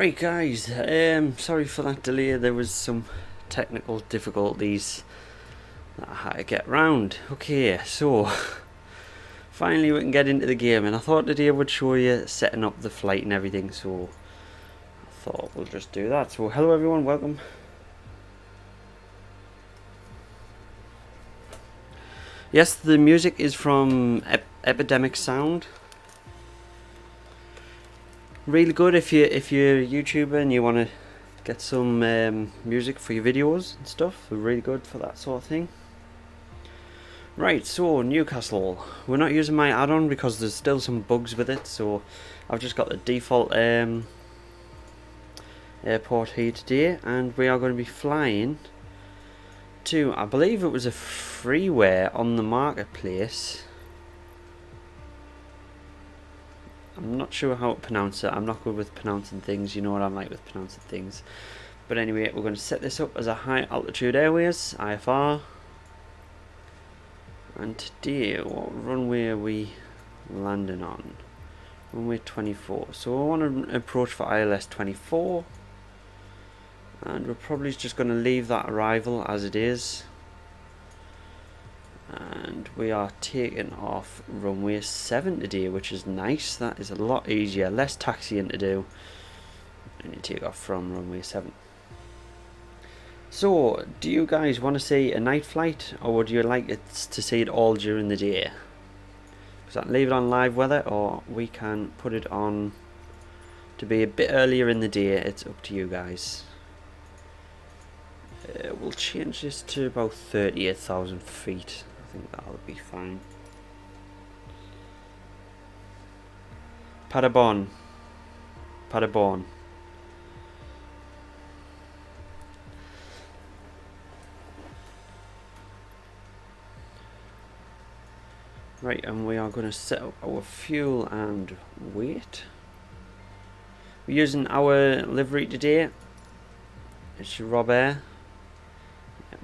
Right guys, sorry for that delay. There was some technical difficulties that I had to get round. Okay, so finally we can get into the game, and I thought today I would show you setting up the flight and everything, so I thought we'll just do that. So hello everyone, welcome. Yes, the music is from Epidemic Sound. Really good if you're a YouTuber and you want to get some music for your videos and stuff. They're really good for that sort of thing. Right, so Newcastle. We're not using my add-on because there's still some bugs with it, so I've just got the default airport here today, and we are going to be flying to, I believe it was a freeware on the marketplace. I'm not sure how to pronounce it. I'm not good with pronouncing things. You know what I'm like with pronouncing things. But anyway, we're going to set this up as a high altitude airways, IFR. And today, what runway are we landing on? Runway 24. So I want to approach for ILS 24. And we're probably just going to leave that arrival as it is. And we are taking off runway 7 today, which is nice. That is a lot easier, less taxiing to do, and you take off from runway 7. So, do you guys want to see a night flight, or would you like it to see it all during the day? Because I can leave it on live weather, or we can put it on to be a bit earlier in the day. It's up to you guys. We'll change this to about 38,000 feet. I think that'll be fine. Paderborn. Right, and we are going to set up our fuel and weight. We're using our livery today. It's Rob Air.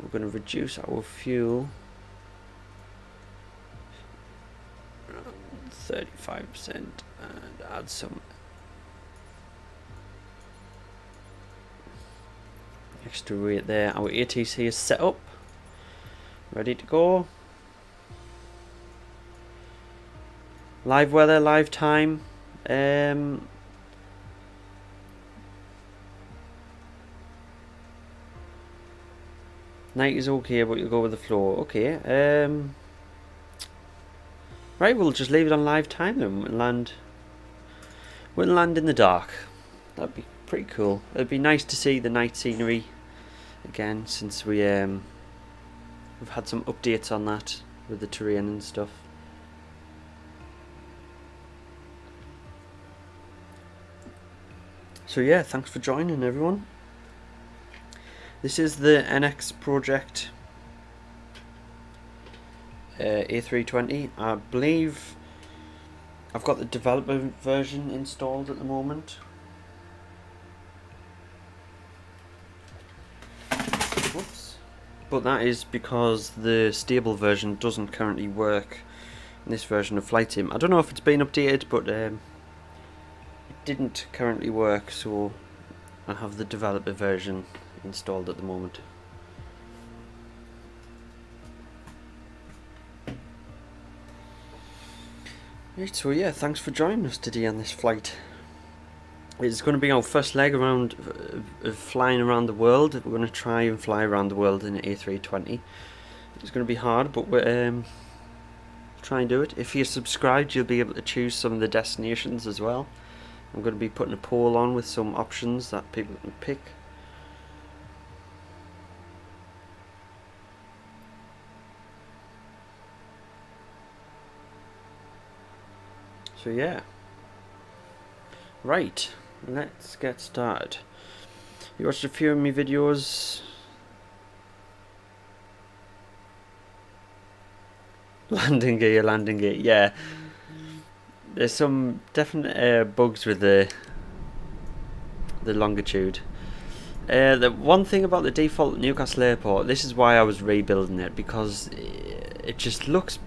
We're going to reduce our fuel 35% and add some extra weight there. Our ATC is set up, ready to go. Live weather, live time. Night is okay, but you'll go with the flow. Okay. Right, we'll just leave it on live time then. We'll land in the dark. That'd be pretty cool. It'd be nice to see the night scenery again, since we've had some updates on that with the terrain and stuff. So yeah, thanks for joining everyone. This is the NX project A320. I believe I've got the developer version installed at the moment. Whoops. But that is because the stable version doesn't currently work in this version of Flight Sim. I don't know if it's been updated, but it didn't currently work, so I have the developer version installed at the moment. Right, so yeah, thanks for joining us today on this flight. It's going to be our first leg around flying around the world. We're going to try and fly around the world in an A320. It's going to be hard, but we'll try and do it. If you're subscribed, you'll be able to choose some of the destinations as well. I'm going to be putting a poll on with some options that people can pick. So yeah, right, let's get started. You watched a few of my videos. Landing gear, yeah. There's some definite bugs with the longitude. The one thing about the default Newcastle airport, this is why I was rebuilding it, because it just looks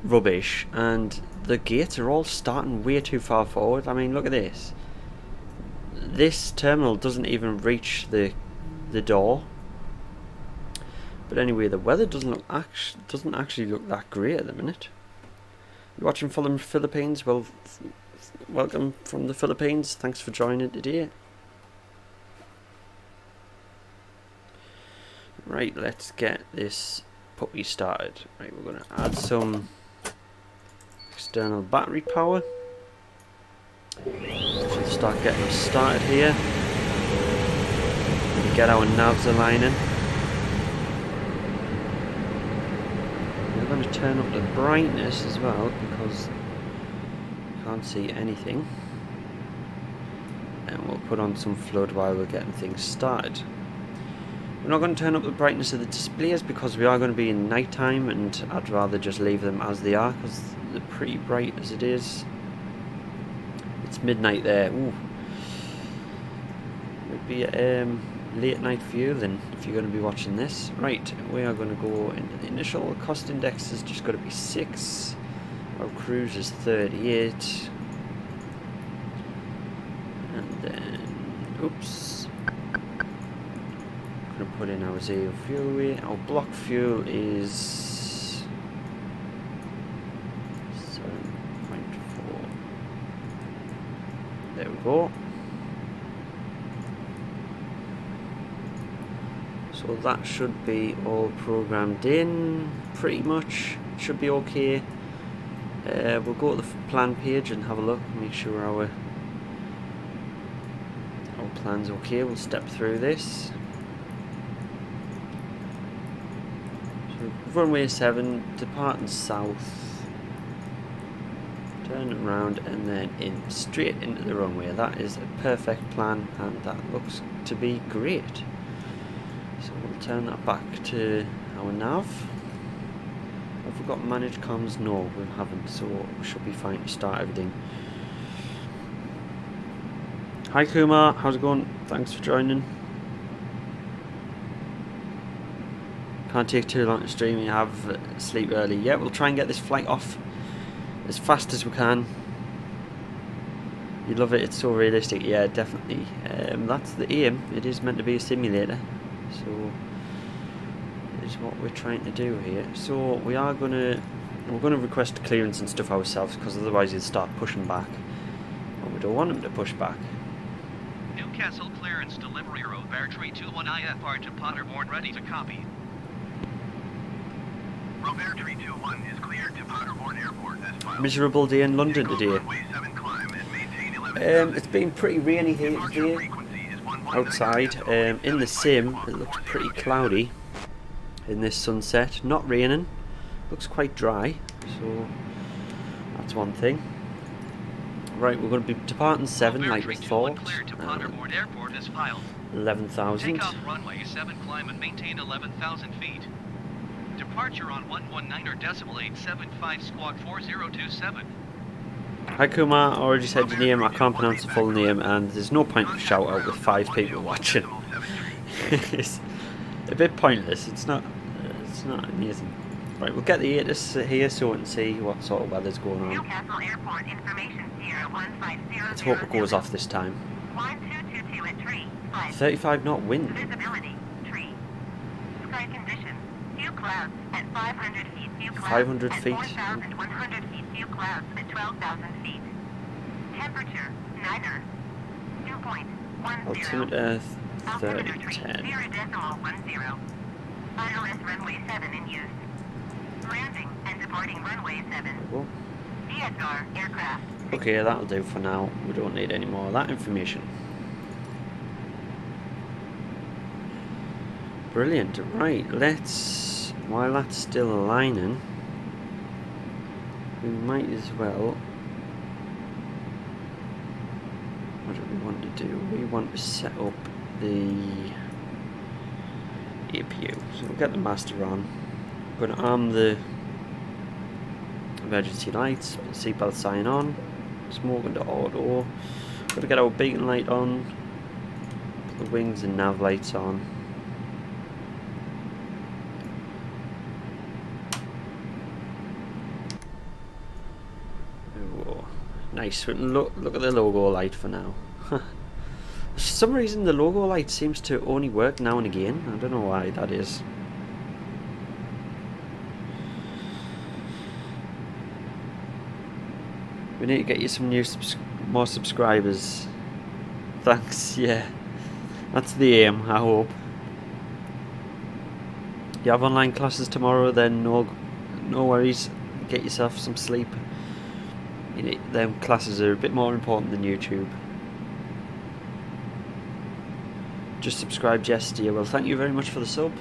rubbish, and the gates are all starting way too far forward. I mean, look at this. this terminal doesn't even reach the door. But anyway, the weather doesn't actually look that great at the minute. You're watching from the Philippines. Well, welcome from the Philippines. Thanks for joining today. Right, let's get this puppy started. Right, we're going to add some external battery power. Should start getting us started here. And get our navs aligning. We're going to turn up the brightness as well because you can't see anything. And we'll put on some flood while we're getting things started. We're not going to turn up the brightness of the displays because we are going to be in night time, and I'd rather just leave them as they are because they're pretty bright as it is. It's midnight there. Ooh. Would be late night for you then if you're going to be watching this. Right, we are going to go into the initial cost index is just got to be 6. Our cruise is 38. And then, oops. Going to put in our zero fuel weight. Our block fuel is 7.4. There we go. So that should be all programmed in pretty much. Should be okay. We'll go to the plan page and have a look, make sure our plan's okay. We'll step through this. Runway 7, departing south, turn around and then in straight into the runway. That is a perfect plan and that looks to be great. So we'll turn that back to our nav. Have we got managed comms? No, we haven't, so we should be fine to start everything. Hi Kumar, how's it going? Thanks for joining. Can't take too long to stream and have sleep early. Yeah, we'll try and get this flight off as fast as we can. You love it, it's so realistic. Yeah, definitely. That's the aim. It is meant to be a simulator. So it is what we're trying to do here. So we're gonna request clearance and stuff ourselves because otherwise you'll start pushing back. And we don't want them to push back. Newcastle clearance delivery road Bear 21 IFR to Paderborn ready to copy. Robert 321 is cleared to Paderborn Airport as filed. Miserable day in London today. It's been pretty rainy here today outside. In the sim it looks pretty cloudy in this sunset. Not raining, looks quite dry, so that's one thing. Right, we're going to be departing 7 like we thought. 11,000. Take off runway 7, climb and maintain 11,000 feet. Departure on 119.875 squawk 4027. Hi Kumar, I already said your name, I can't pronounce the full name and there's no point to shout out with 5 people watching. It's a bit pointless, it's not amazing. Right, we'll get the ATIS here so we can see what sort of weather's going on. Newcastle Airport information 0150. Let's hope it goes off this time. 1222 at tree. 35 knot wind. Visibility, tree. Sky condition. Few clouds at 500 feet. Few clouds 500 at feet. 4,100 feet. Few clouds at 12,000 feet. Temperature, neither. 2.10. Altimeter Altimeter tree, 3010. 0.10. ILS runway 7 in use. Landing and departing runway 7. Cool. DSR aircraft. Okay, that'll do for now. We don't need any more of that information. Brilliant. Right, let's, while that's still aligning, we might as well, what do we want to do? We want to set up the APU. So we'll get the master on. We're going to arm the emergency lights, seatbelt sign on, smoke into auto. Got to get our beacon light on, put the wings and nav lights on. Whoa. Nice. Look at the logo light for now. some reason the logo light seems to only work now and again. I don't know why that is. We need to get you some more subscribers. Thanks, yeah. That's the aim, I hope. You have online classes tomorrow, then no worries. Get yourself some sleep. Them classes are a bit more important than YouTube. Just subscribed yesterday. Well, thank you very much for the sub.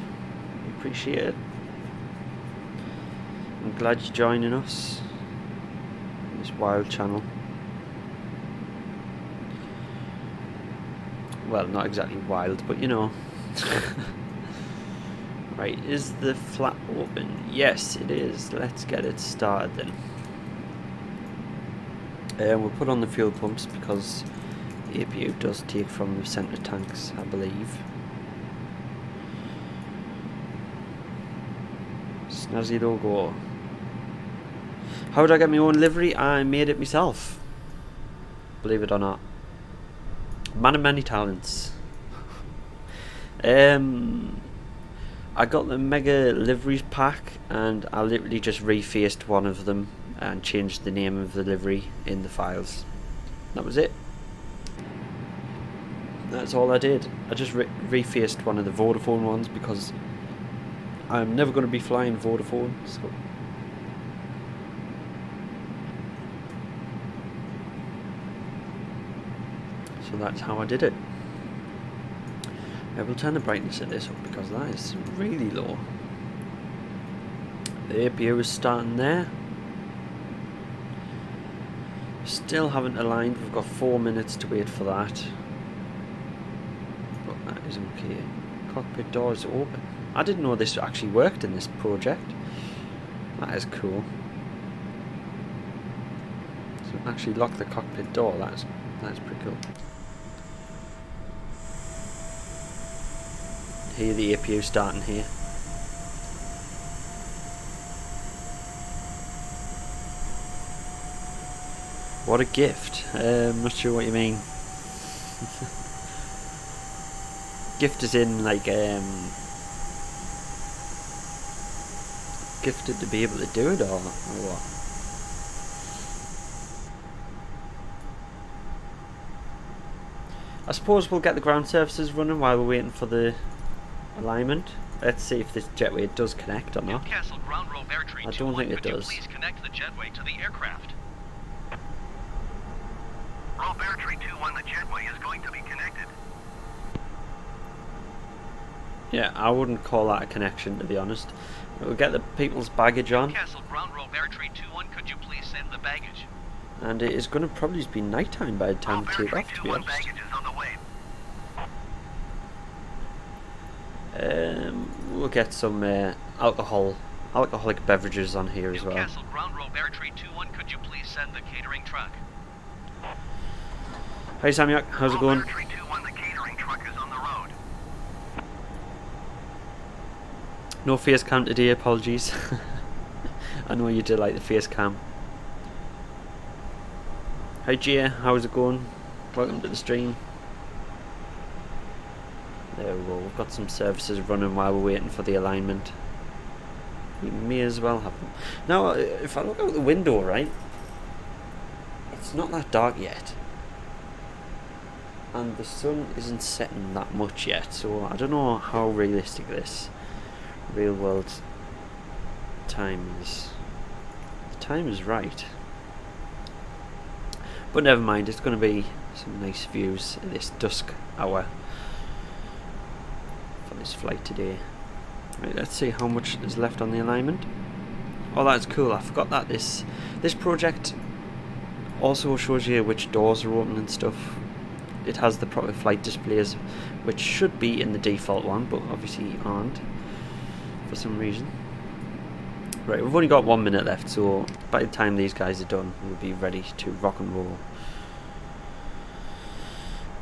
We appreciate it. I'm glad you're joining us. This wild channel. Well, not exactly wild, but you know. Right, is the flap open? Yes, it is. Let's get it started then. We'll put on the fuel pumps because APU does take from the centre tanks, I believe. Snazzy logo. How did I get my own livery? I made it myself. Believe it or not. Man of many talents. I got the mega liveries pack and I literally just refaced one of them and changed the name of the livery in the files. That was it. That's all I did. I just refaced one of the Vodafone ones because I'm never going to be flying Vodafone. So that's how I did it. I will turn the brightness of this up because that is really low. The APU is starting there. Still haven't aligned. We've got 4 minutes to wait for that. But that is okay. Cockpit doors open. I didn't know this actually worked in this project. That is cool. So actually lock the cockpit door. That's pretty cool. Hear the APU starting here. What a gift. I'm not sure what you mean. Gift is in like gifted to be able to do it or what? I suppose we'll get the ground surfaces running while we're waiting for the alignment. Let's see if this jetway does connect or not. Newcastle ground row bear tree I don't think it does. Please connect the jetway to the aircraft. Row bear tree 2-1, the jetway is going to be connected. Yeah, I wouldn't call that a connection, to be honest. We'll get the people's baggage on. Newcastle ground row bear tree 2-1, could you please send the baggage? And it is going to probably be night time by the time we take off, to be honest. Baggage is on the way. We'll get some alcoholic beverages on here as well. Newcastle ground row bear tree 2-1, could you please send the catering truck? Hi Samyak, how's it going? Bear tree 2-1, the catering truck is on the road. No face cam today, apologies. I know you did like the face cam. Hi Gia, how's it going? Welcome to the stream. There we go, we've got some services running while we're waiting for the alignment. We may as well have them. Now, if I look out the window, right, it's not that dark yet. And the sun isn't setting that much yet, so I don't know how realistic this real world time is. The time is right. But never mind, it's going to be some nice views at this dusk hour for this flight today. Right, let's see how much is left on the alignment. Oh, that's cool. I forgot that this project also shows you which doors are open and stuff. It has the proper flight displays, which should be in the default one, but obviously aren't for some reason. Right, we've only got 1 minute left, so by the time these guys are done, we'll be ready to rock and roll.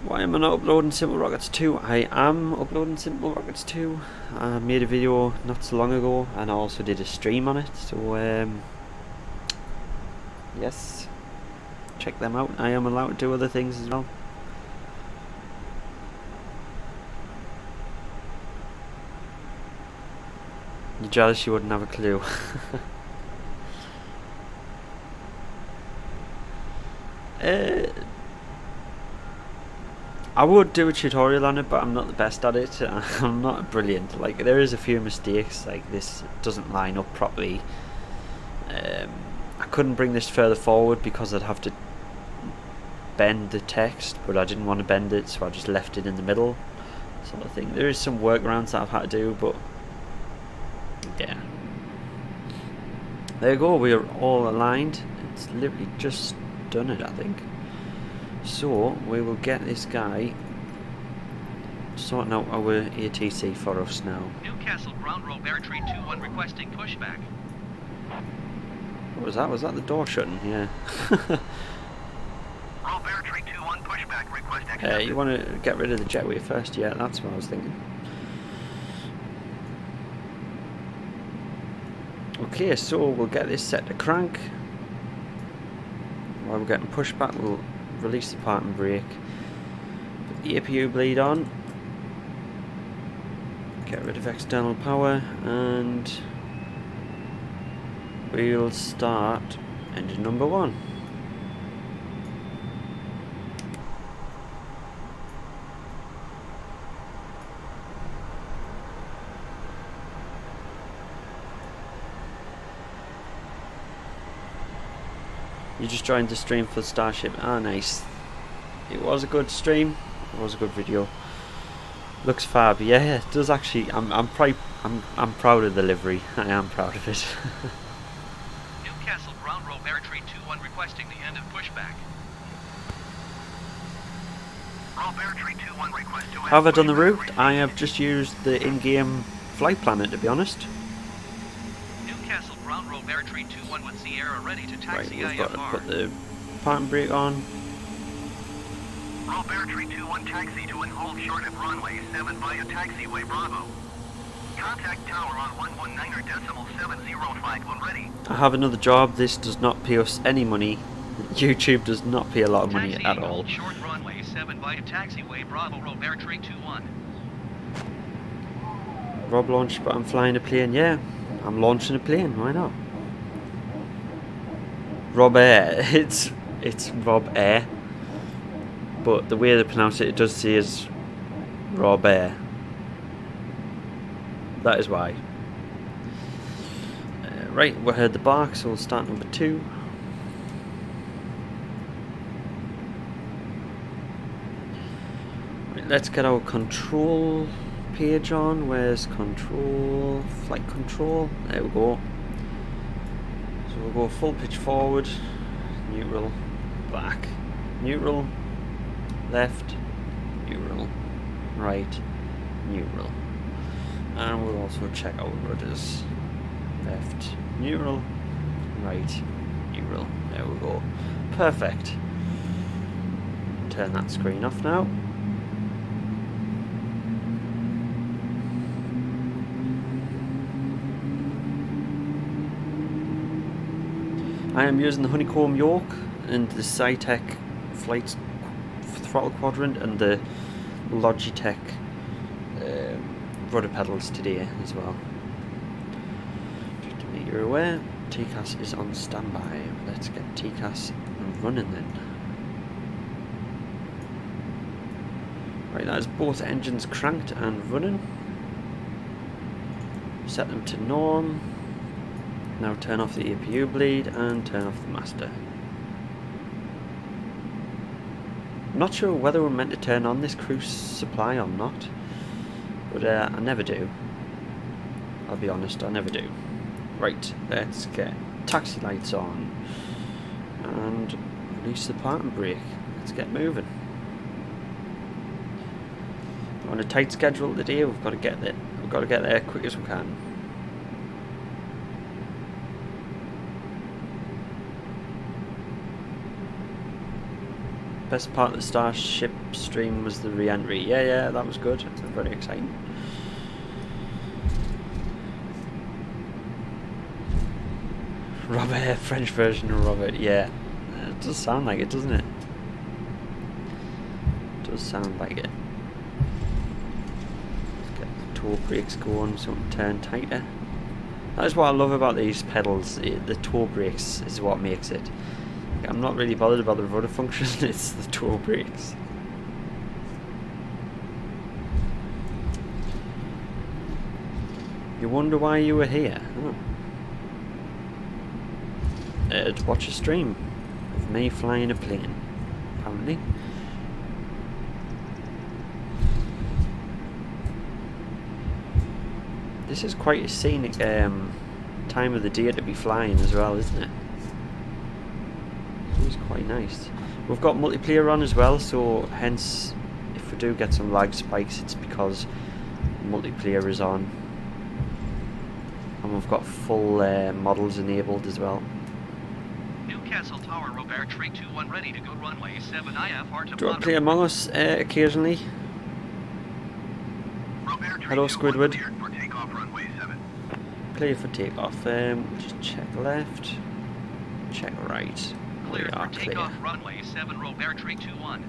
Why am I not uploading Simple Rockets 2? I am uploading Simple Rockets 2. I made a video not so long ago, and I also did a stream on it, so yes, check them out. I am allowed to do other things as well. You're jealous you wouldn't have a clue. I would do a tutorial on it, but I'm not the best at it. I'm not brilliant. Like, there is a few mistakes, like this doesn't line up properly. I couldn't bring this further forward because I'd have to bend the text, but I didn't want to bend it, so I just left it in the middle, sort of thing. There is some workarounds that I've had to do, but yeah. There you go, we are all aligned. It's literally just done it, I think. So we will get this guy sorting out our ATC for us now. Newcastle ground rope airtree 2-1 requesting pushback. What was that? Was that the door shutting? Yeah. Rope airtree 2-1 pushback request accepted. You want to get rid of the jetway first? Yeah, that's what I was thinking. Okay, so we'll get this set to crank. While we're getting pushback, we'll release the parking brake. Put the APU bleed on. Get rid of external power, and we'll start engine number 1. You just joined the stream for Starship. Ah, nice. It was a good stream. It was a good video. Looks fab. Yeah, it does actually. I'm proud of the livery. I am proud of it. Newcastle ground rope airtree 2-1 requesting the end of pushback. Rope airtree 2-1 request to end. Have I done the route? I have just used the in-game flight planner, to be honest. Newcastle ground rope airtree 2-1 with Sierra ready to Right, taxi we've got to IFR. put the parking brake on. Rope airtree 2-1 taxi to and hold short of runway 7 via taxiway Bravo. Contact tower on 119.705 when ready. I have another job. This does not pay us any money. YouTube does not pay a lot of money Taxi at and all. hold short runway 7 via taxiway Bravo rope airtree 2-1. Rob launched, but I'm flying a plane. Yeah, I'm launching a plane. Why not? Rob Air. It's Rob Air, but the way they pronounce it, it does say is Rob Air. That is why. Right, we heard the bark, so we'll start number 2. Right, let's get our control page on. Where's control? Flight control. There we go. So we'll go full pitch forward, neutral, back, neutral, left, neutral, right, neutral. And we'll also check our rudders. Left, neutral, right, neutral. There we go. Perfect. Turn that screen off now. I am using the Honeycomb yoke and the Cytec flight throttle quadrant and the Logitech rudder pedals today as well. Just to make you aware, TCAS is on standby. Let's get TCAS running then. Right, that is both engines cranked and running. Set them to norm. Now turn off the APU bleed and turn off the master. I'm not sure whether we're meant to turn on this cruise supply or not, but I never do. I'll be honest, I never do. Right, let's get taxi lights on and release the parking brake. Let's get moving. We're on a tight schedule today. We've got to get there. We've got to get there as quick as we can. Best part of the Starship stream was the re-entry. Yeah, that was good. It was very exciting. Robert, French version of Robert. Yeah, it does sound like it, doesn't it? It does sound like it. Let's get the toe brakes going so we can turn tighter. That's what I love about these pedals. The toe brakes is what makes it. I'm not really bothered about the rudder function, it's the toe brakes. You wonder why you were here? To watch a stream of me flying a plane, apparently. This is quite a scenic time of the day to be flying as well, isn't it? It's quite nice. We've got multiplayer on as well, so hence if we do get some lag spikes, it's because multiplayer is on. And we've got full models enabled as well. Newcastle Tower, Robert 321 ready to go runway 7 IFR to Do I play Among Us occasionally? Hello, Squidward. For takeoff runway 7. Play for takeoff. Just check left, check right. We Clear are for clear. takeoff runway 7 Robert 321.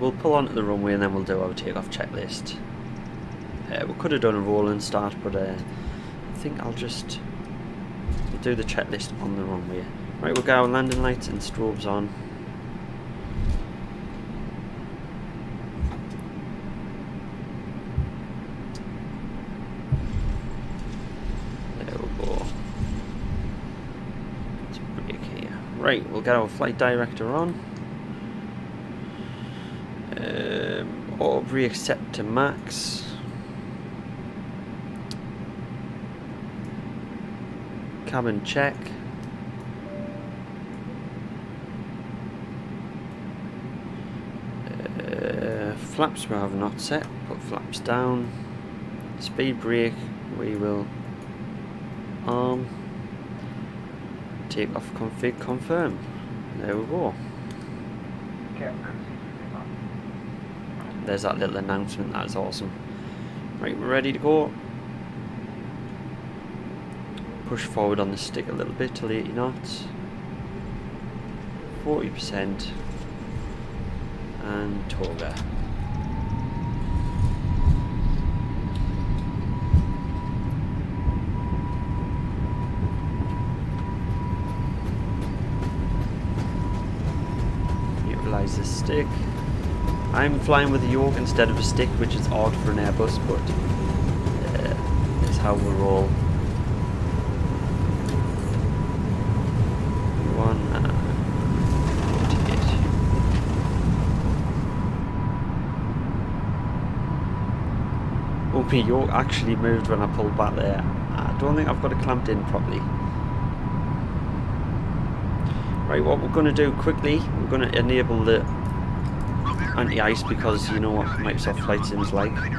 We'll pull onto the runway and then we'll do our takeoff checklist. We could have done a roll and start, but I think I'll just do the checklist on the runway. Right, we'll go landing lights and strobes on. There we go. Let's brake here. Right, we'll get our flight director on. Auto brake set to max. Cabin check. Flaps we have not set. Put flaps down. Speed brake we will arm. Take off config confirm. There we go. There's that little announcement, that's awesome. Right, we're ready to go. Push forward on the stick a little bit till 80 knots. 40%. And toga. Utilize the stick. I'm flying with a yoke instead of a stick, which is odd for an Airbus, but it's how we roll. Oh, my yoke actually moved when I pulled back there. I don't think I've got it clamped in properly. Right, what we're going to do quickly, we're going to enable the anti-ice because you know what Microsoft Flight Sim's like. Going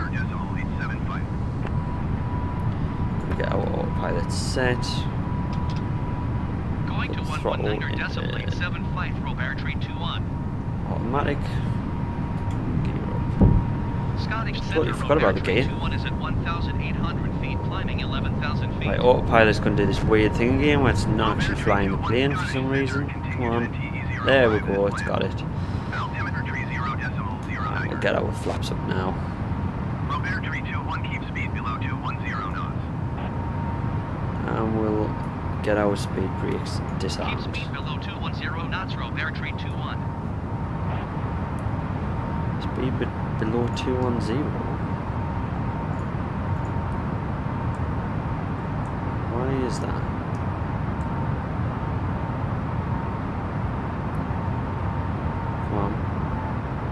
to get our autopilot set. Going to 119.75 Robert 321. Automatic. Scottish Totally forgot about the gear. 321 is at 1,800 feet, climbing 11,000 feet. Right, autopilot's going to do this weird thing again where it's not actually flying the plane for some reason. Come on. There we go, it's got it. Right, we'll get our flaps up now. Robert 321 keep speed below 210 knots. And we'll get our speed brakes disarmed. Keep speed below 210 knots, Robert 321. Speed below 210. Why is that? Come on.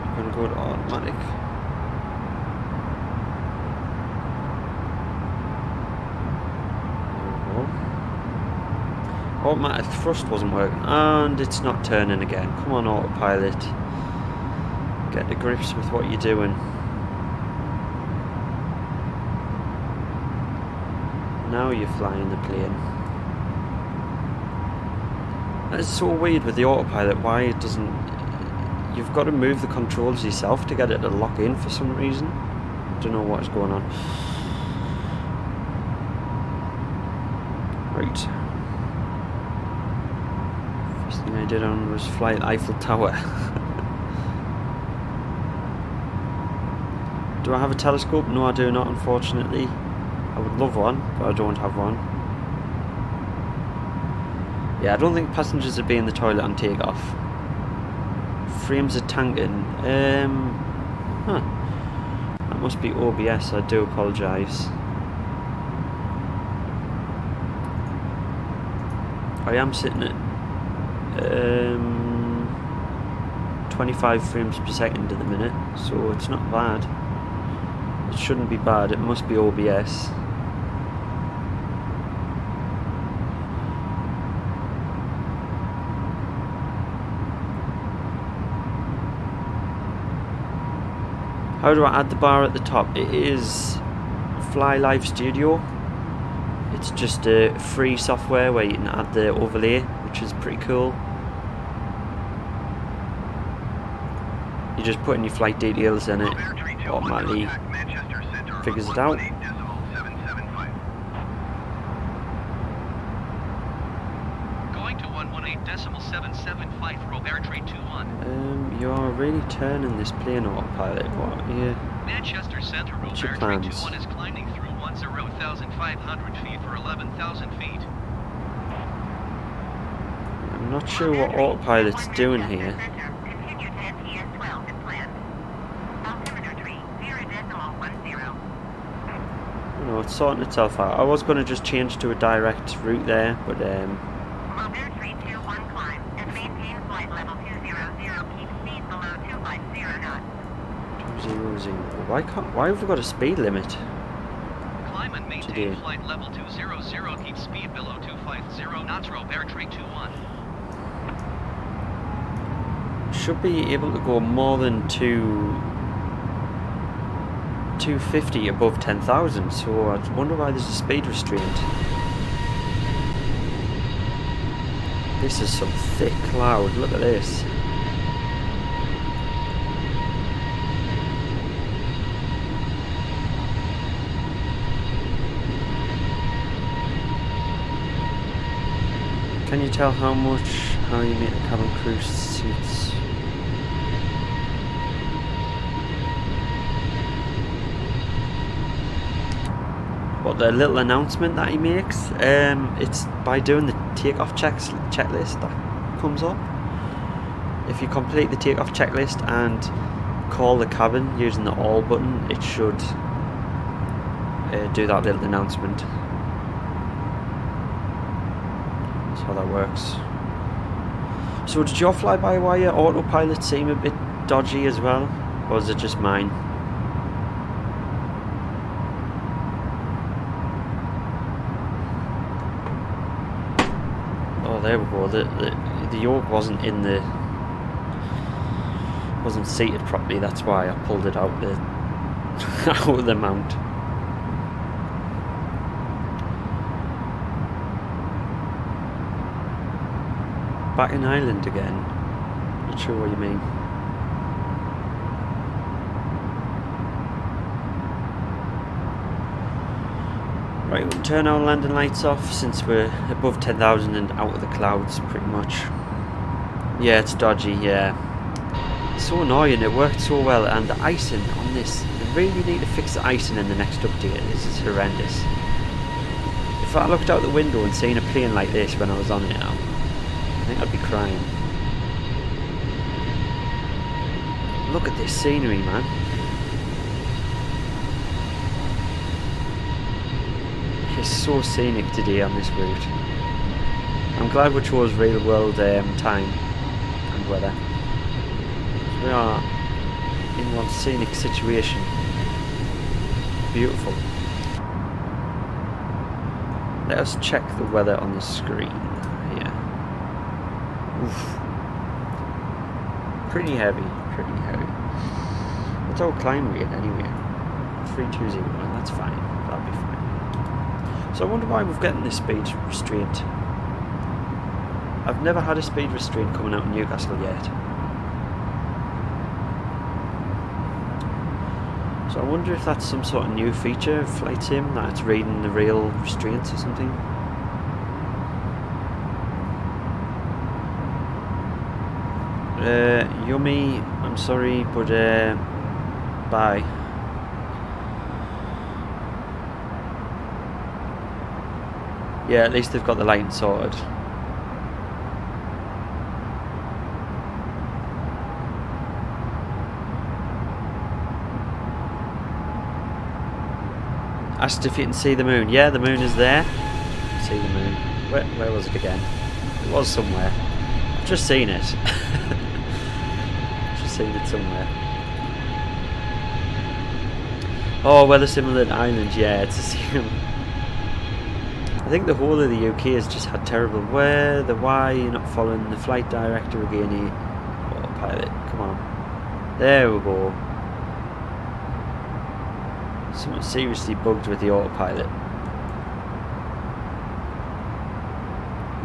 I'm gonna go to automatic. There we go. Automatic thrust wasn't working, and it's not turning again. Come on, autopilot. Get to grips with what you're doing. Now you're flying the plane. That's so weird with the autopilot, why it doesn't... You've got to move the controls yourself to get it to lock in for some reason. I don't know what's going on. Right. First thing I did on was fly at Eiffel Tower. Do I have a telescope? No, I do not, unfortunately. I would love one, but I don't have one. Yeah, I don't think passengers would be in the toilet on takeoff. Frames are tanking. Huh. That must be OBS, I do apologise. I am sitting at 25 frames per second at the minute, so it's not bad. It shouldn't be bad, it must be OBS. How do I add the bar at the top? It is Fly Live Studio. It's just a free software where you can add the overlay, which is pretty cool. You just put in your flight details and it automatically figures it out. Going to 118.775 for Robertry 21. You're really turning this plane autopilot. What are you? Manchester Centre What's your Robertry plans? 21 is climbing through 10,500 feet for 11,000 feet. I'm not sure what autopilot's doing here. Continue to NTS 12 as planned. Altimeter tree 0.10. No, it's sorting itself out. I was going to just change to a direct route there, but Robertry 21 climb and maintain flight level 200. Keep speed below 250 knots. 200. Why have we got a speed limit? Climb and maintain Today. flight level 200. Keep speed below 250 knots. Robertry 21. Should be able to go more than 250 above 10,000, so I wonder why there's a speed restraint. This is some thick cloud, look at this. Can you tell how you make the cabin crew seats? What, the little announcement that he makes? It's by doing the takeoff checklist that comes up. If you complete the takeoff checklist and call the cabin using the all button, it should do that little announcement. That's how that works. So did your fly-by-wire autopilot seem a bit dodgy as well? Or is it just mine? Oh, there we go. The yoke wasn't seated properly. That's why I pulled it out out of the mount. Back in Ireland again. Not sure what you mean. Right, we'll turn our landing lights off since we're above 10,000 and out of the clouds pretty much. Yeah, it's dodgy, yeah. It's so annoying, it worked so well, and the icing on this, they really need to fix the icing in the next update. This is horrendous. If I looked out the window and seen a plane like this when I was on it now, I think I'd be crying. Look at this scenery, man. It's so scenic today on this route. I'm glad we chose real world time and weather. We are in one scenic situation. Beautiful. Let us check the weather on the screen here. Oof. Pretty heavy, pretty heavy. What's our climb rate anyway? 320, that's fine, that'll be fine. So I wonder why we're getting this speed restraint. I've never had a speed restraint coming out in Newcastle yet. So I wonder if that's some sort of new feature of Flight Sim, that it's reading the real restraints or something. Yummy, I'm sorry, but bye. Yeah, at least they've got the lighting sorted. Asked if you can see the moon. Yeah, the moon is there. See the moon. Where was it again? It was somewhere. I've just seen it. Just seen it somewhere. Oh, weather simulated island. Yeah, it's a sim. I think the whole of the UK has just had terrible weather. Why you're not following the flight director again here? Autopilot, come on. There we go. Something seriously bugged with the autopilot.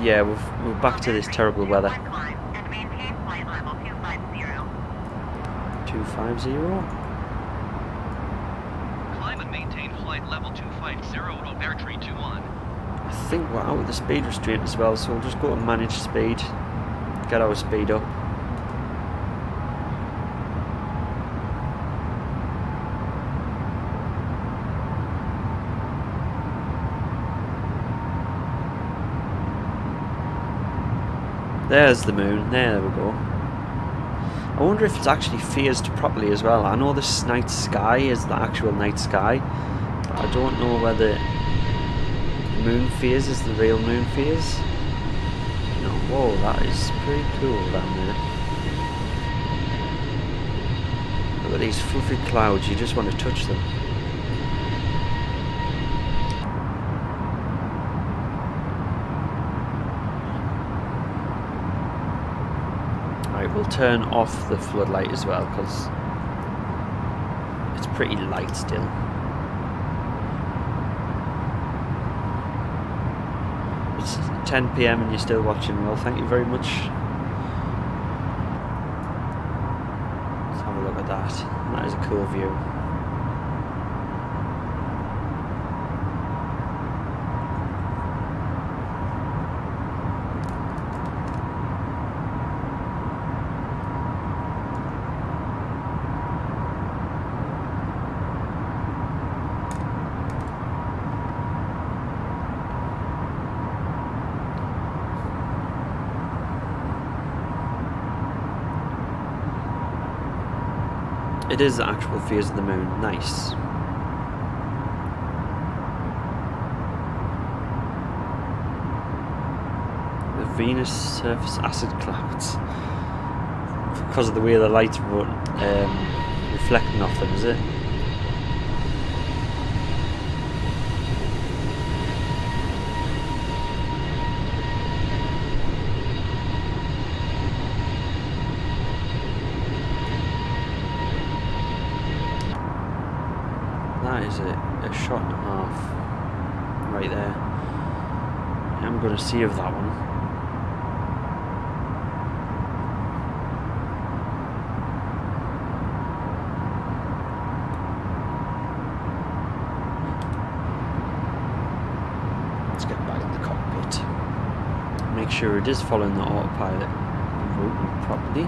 Yeah, we're back to this terrible weather. 250? Climb and maintain flight level 250 to Bertree 21. I think we're out of the speed restraint as well, so we'll just go to manage speed. Get our speed up. There's the moon. There we go. I wonder if it's actually phased properly as well. I know this night sky is the actual night sky, but I don't know whether the moon phase is the real moon phase. No, whoa, that is pretty cool down there. Look at these fluffy clouds, you just want to touch them. We'll turn off the floodlight as well because it's pretty light still. It's 10 PM and you're still watching. Well, thank you very much. Let's have a look at that. That is a cool view. It is the actual phase of the moon. Nice. The Venus surface acid clouds. Because of the way the light's reflecting off them, is it? That is a shot and a half right there. I'm going to save that one. Let's get back in the cockpit. Make sure it is following the autopilot route properly.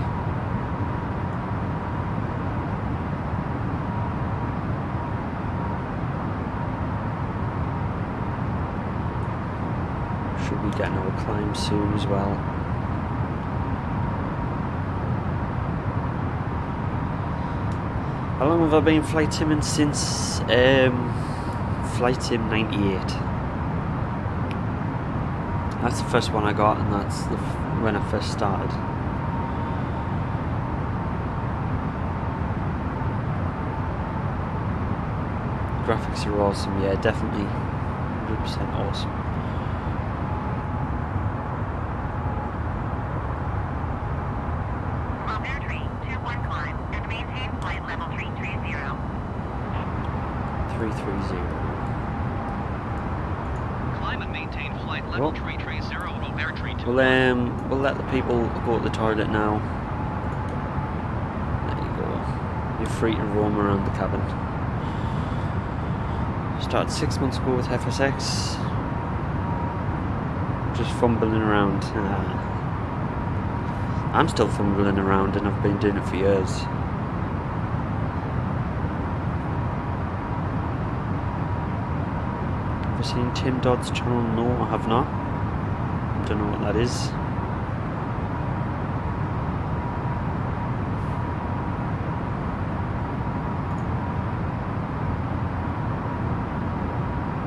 Should be getting our climb soon as well. How long have I been flight simming since? Flight Sim 98. That's the first one I got, and that's when I first started. Graphics are awesome, yeah, definitely 100% awesome. Bertree 21 climb and maintain flight level 330. 330. Climb and maintain flight level 330 to Bertree 21. We'll let the people go to the toilet now. There you go. You're free to roam around the cabin. Started 6 months ago with FSX. Just fumbling around. I'm still fumbling around and I've been doing it for years. Ever seen Tim Dodd's channel? No, I have not. Don't know what that is.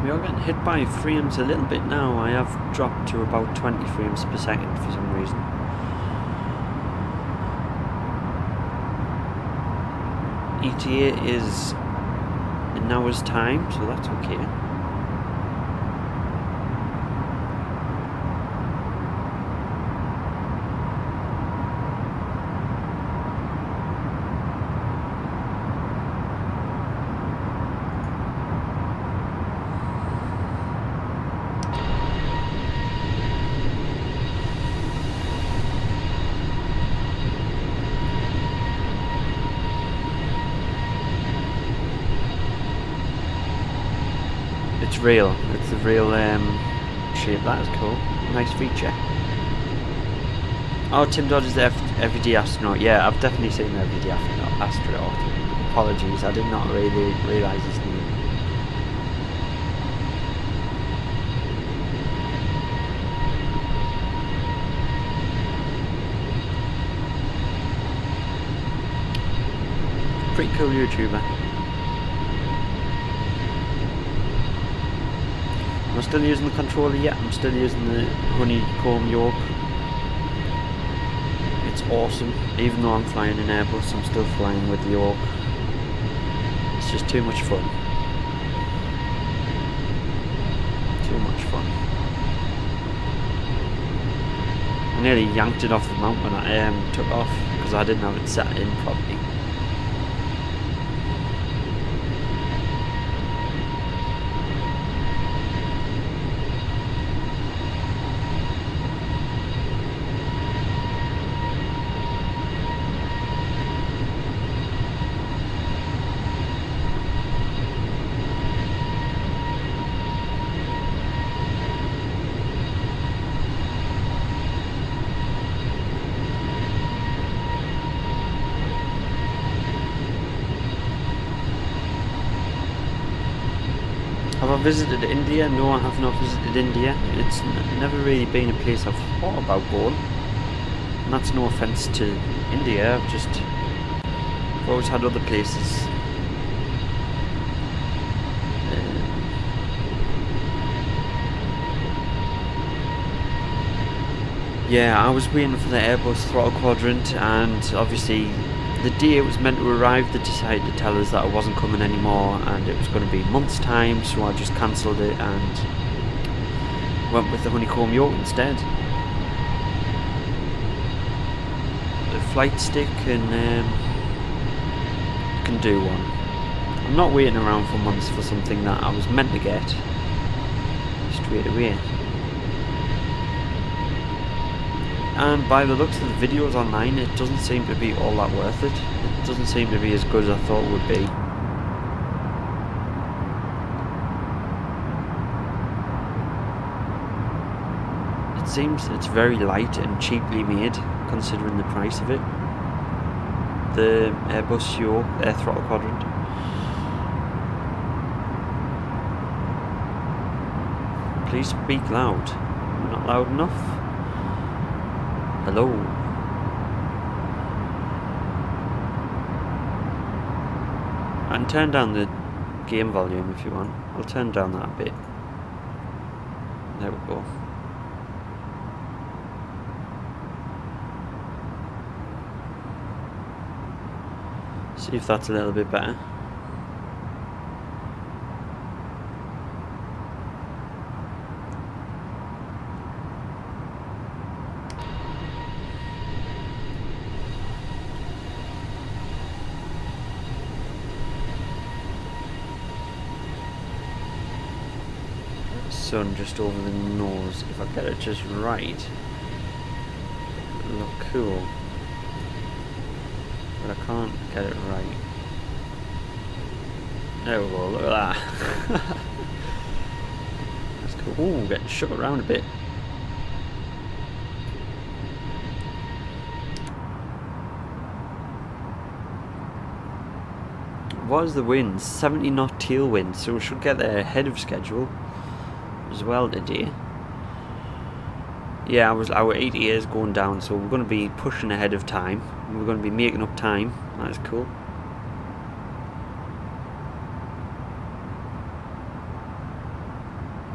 We are getting hit by frames a little bit now. I have dropped to about 20 frames per second for some reason. ETA is an hour's time, so that's okay. It's real. It's a real shape. That is cool. Nice feature. Oh, Tim Dodd is the everyday astronaut. Yeah, I've definitely seen the everyday astronaut. Apologies, I did not really realise his name. Pretty cool YouTuber. I'm still using the controller yet. I'm still using the honeycomb yoke. It's awesome. Even though I'm flying in Airbus, I'm still flying with the yoke. It's just too much fun. Too much fun. I nearly yanked it off the mount when I took off because I didn't have it set in properly. Have I visited India? No, I have not visited India. It's never really been a place I've thought about going. And that's no offence to India, I've always had other places. Yeah, I was waiting for the Airbus throttle quadrant, and obviously the day it was meant to arrive, they decided to tell us that it wasn't coming anymore and it was going to be a month's time, so I just cancelled it and went with the honeycomb yoke instead. The flight stick can do one. I'm not waiting around for months for something that I was meant to get straight away. And by the looks of the videos online, it doesn't seem to be all that worth it. It doesn't seem to be as good as I thought it would be. It seems it's very light and cheaply made, considering the price of it. The Airbus yoke, air throttle quadrant. Please speak loud. Am I not loud enough? Hello. I can turn down the game volume if you want. I'll turn down that a bit. There we go. See if that's a little bit better. Sun just over the nose. If I get it just right, it'll look cool. But I can't get it right. There we go, look at that. That's cool. Ooh, getting shook around a bit. What is the wind? 70 knot tailwind, so we should get there ahead of schedule. as well today. Yeah, our ETA is going down, so we're going to be pushing ahead of time. We're going to be making up time. That is cool.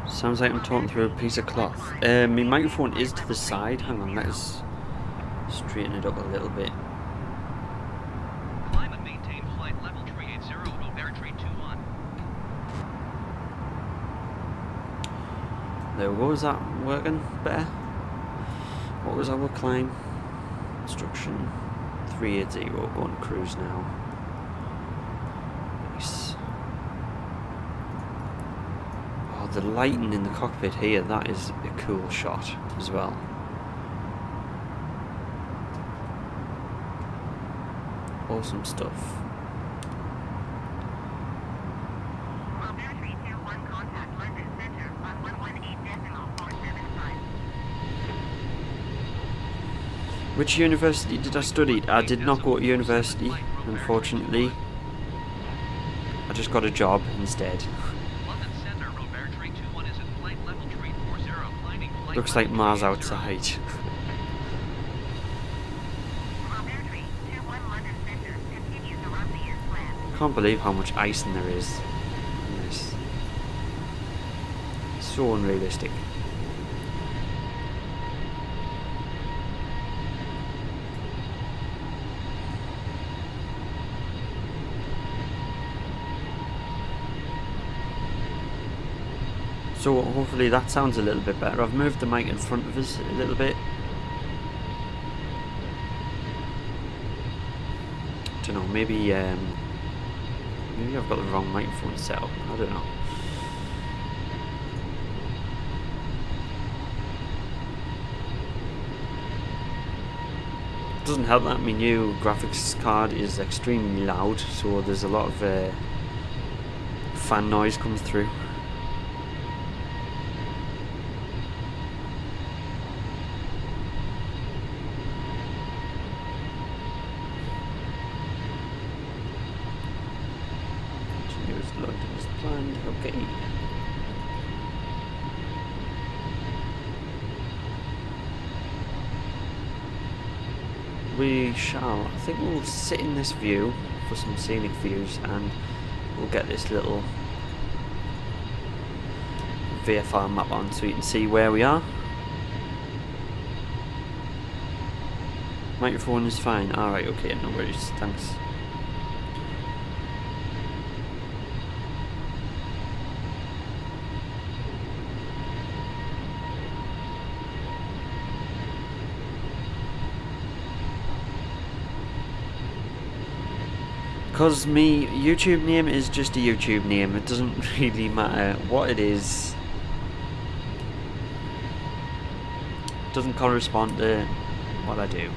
Sounds like I'm talking through a piece of cloth. My microphone is to the side. Hang on, let's straighten it up a little bit. Climb and maintain flight level 380 to Beartree 21. There we go. Is that working better? What was our climb? Instruction 380. We're going to cruise now. Nice. Oh, the lighting in the cockpit here, that is a cool shot as well. Awesome stuff. Beartree 21 contact London Center on 118.475. Which university did I study? I did not go to university, unfortunately. I just got a job instead. London Center, Beartree 21 is at flight level 340, climbing flight Looks like level Mars 380. outside. Beartree 21 London Center continues abruptly as planned. Can't believe how much icing there is in this. So unrealistic. So hopefully that sounds a little bit better. I've moved the mic in front of us a little bit. Don't know, maybe I've got the wrong microphone set up. I don't know. It doesn't help that my new graphics card is extremely loud, so there's a lot of fan noise comes through. London as planned. Okay. We shall. I think we'll sit in this view for some scenic views, and we'll get this little VFR map on so you can see where we are. Microphone is fine. Alright, okay, no worries. Thanks. Because my YouTube name is just a YouTube name, it doesn't really matter what it is. It doesn't correspond to what I do.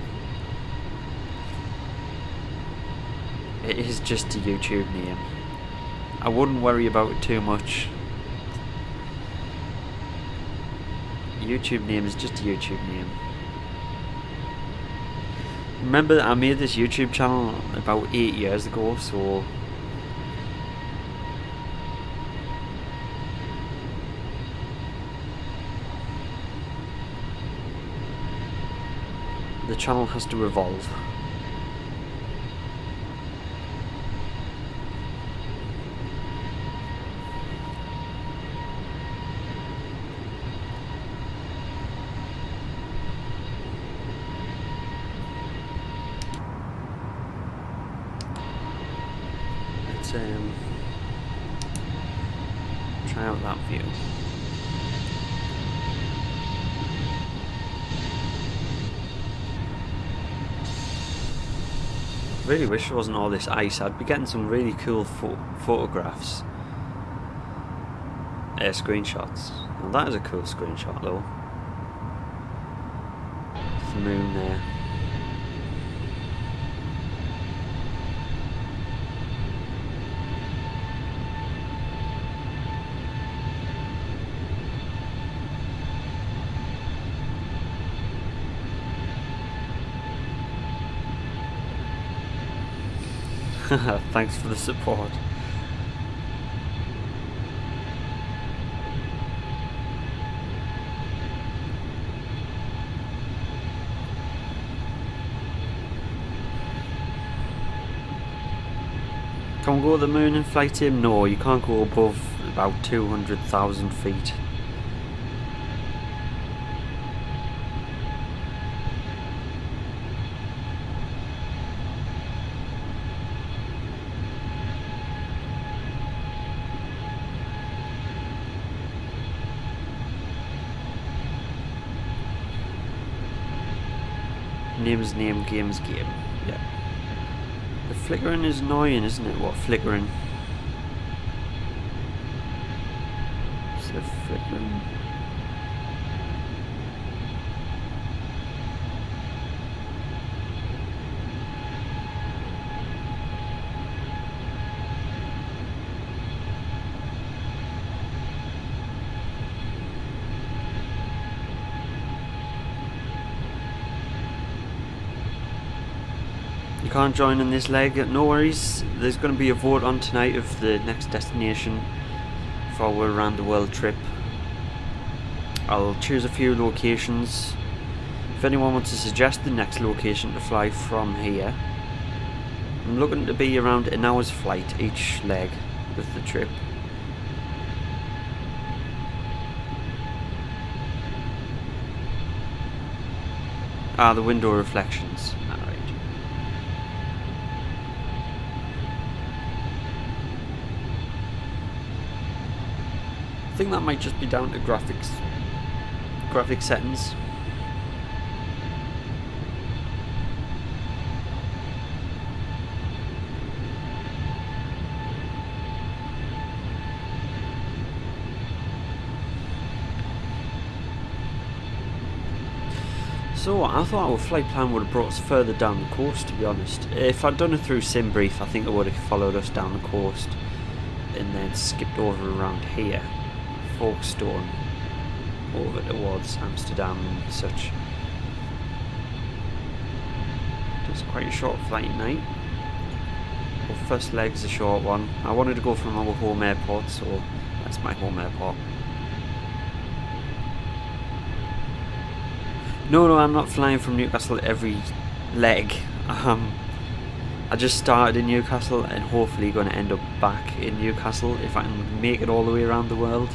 It is just a YouTube name. I wouldn't worry about it too much. YouTube name is just a YouTube name. Remember that I made this YouTube channel about 8 years ago, so the channel has to evolve. Try out that view. Really wish there wasn't all this ice. I'd be getting some really cool photographs. Screenshots. Now that is a cool screenshot though. The moon there. Thanks for the support. Can we go to the moon and fly to him? No, you can't go above about 200,000 feet. Name's name, game's game. Yeah. The flickering is annoying, isn't it? What flickering? Is it flickering? You can't join in this leg, no worries. There's going to be a vote on tonight of the next destination for our around the world trip. I'll choose a few locations. If anyone wants to suggest the next location to fly from here, I'm looking to be around an hour's flight each leg of the trip. Ah, the window reflections. Alright. I think that might just be down to graphic settings. So I thought our flight plan would have brought us further down the coast, to be honest. If I'd done it through SimBrief, I think it would have followed us down the coast and then skipped over around here, Folkestone, over towards Amsterdam and such. It's quite a short flight night. Our first leg's a short one. I wanted to go from our home airport, so that's my home airport. No, I'm not flying from Newcastle every leg. I just started in Newcastle and hopefully going to end up back in Newcastle if I can make it all the way around the world.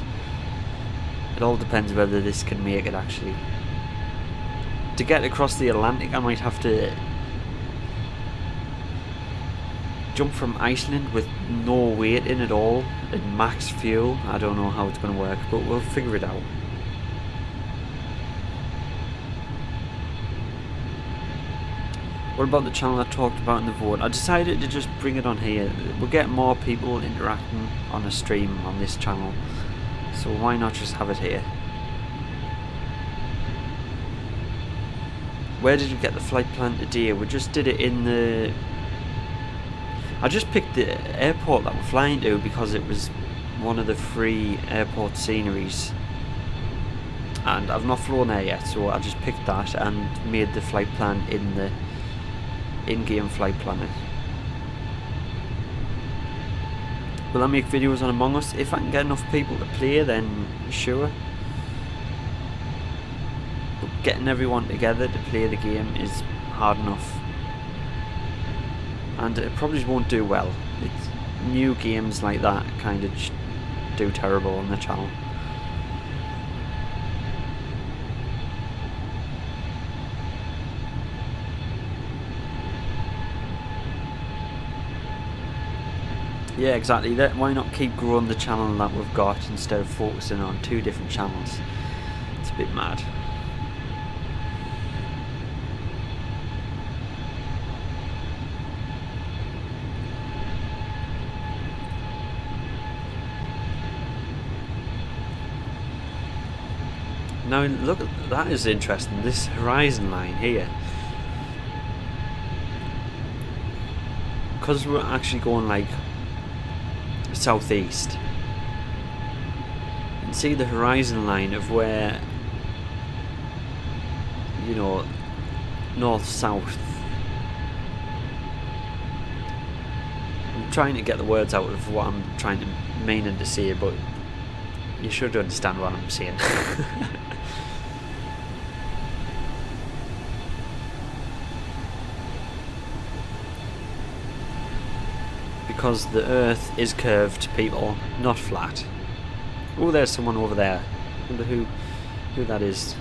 It all depends whether this can make it actually. To get across the Atlantic, I might have to jump from Iceland with no weight in at all and max fuel. I don't know how it's going to work, but we'll figure it out. What about the channel I talked about in the vote? I decided to just bring it on here. We'll get more people interacting on a stream on this channel, so why not just have it here? Where did you get the flight plan today? We just did it in the... I just picked the airport that we're flying to because it was one of the free airport sceneries. And I've not flown there yet, so I just picked that and made the flight plan in the in-game flight planner. Will I make videos on Among Us? If I can get enough people to play, then sure. But getting everyone together to play the game is hard enough. And it probably won't do well. It's new games like that kind of do terrible on the channel. Yeah, exactly. Why not keep growing the channel that we've got instead of focusing on two different channels? It's a bit mad. Now look, that is interesting, this horizon line here. Because we're actually going like southeast, and see the horizon line of where, you know, north south. I'm trying to get the words out of what I'm trying to meaning to say, but you should understand what I'm saying. because the Earth is curved, people, not flat. Oh, there's someone over there. Wonder who that is.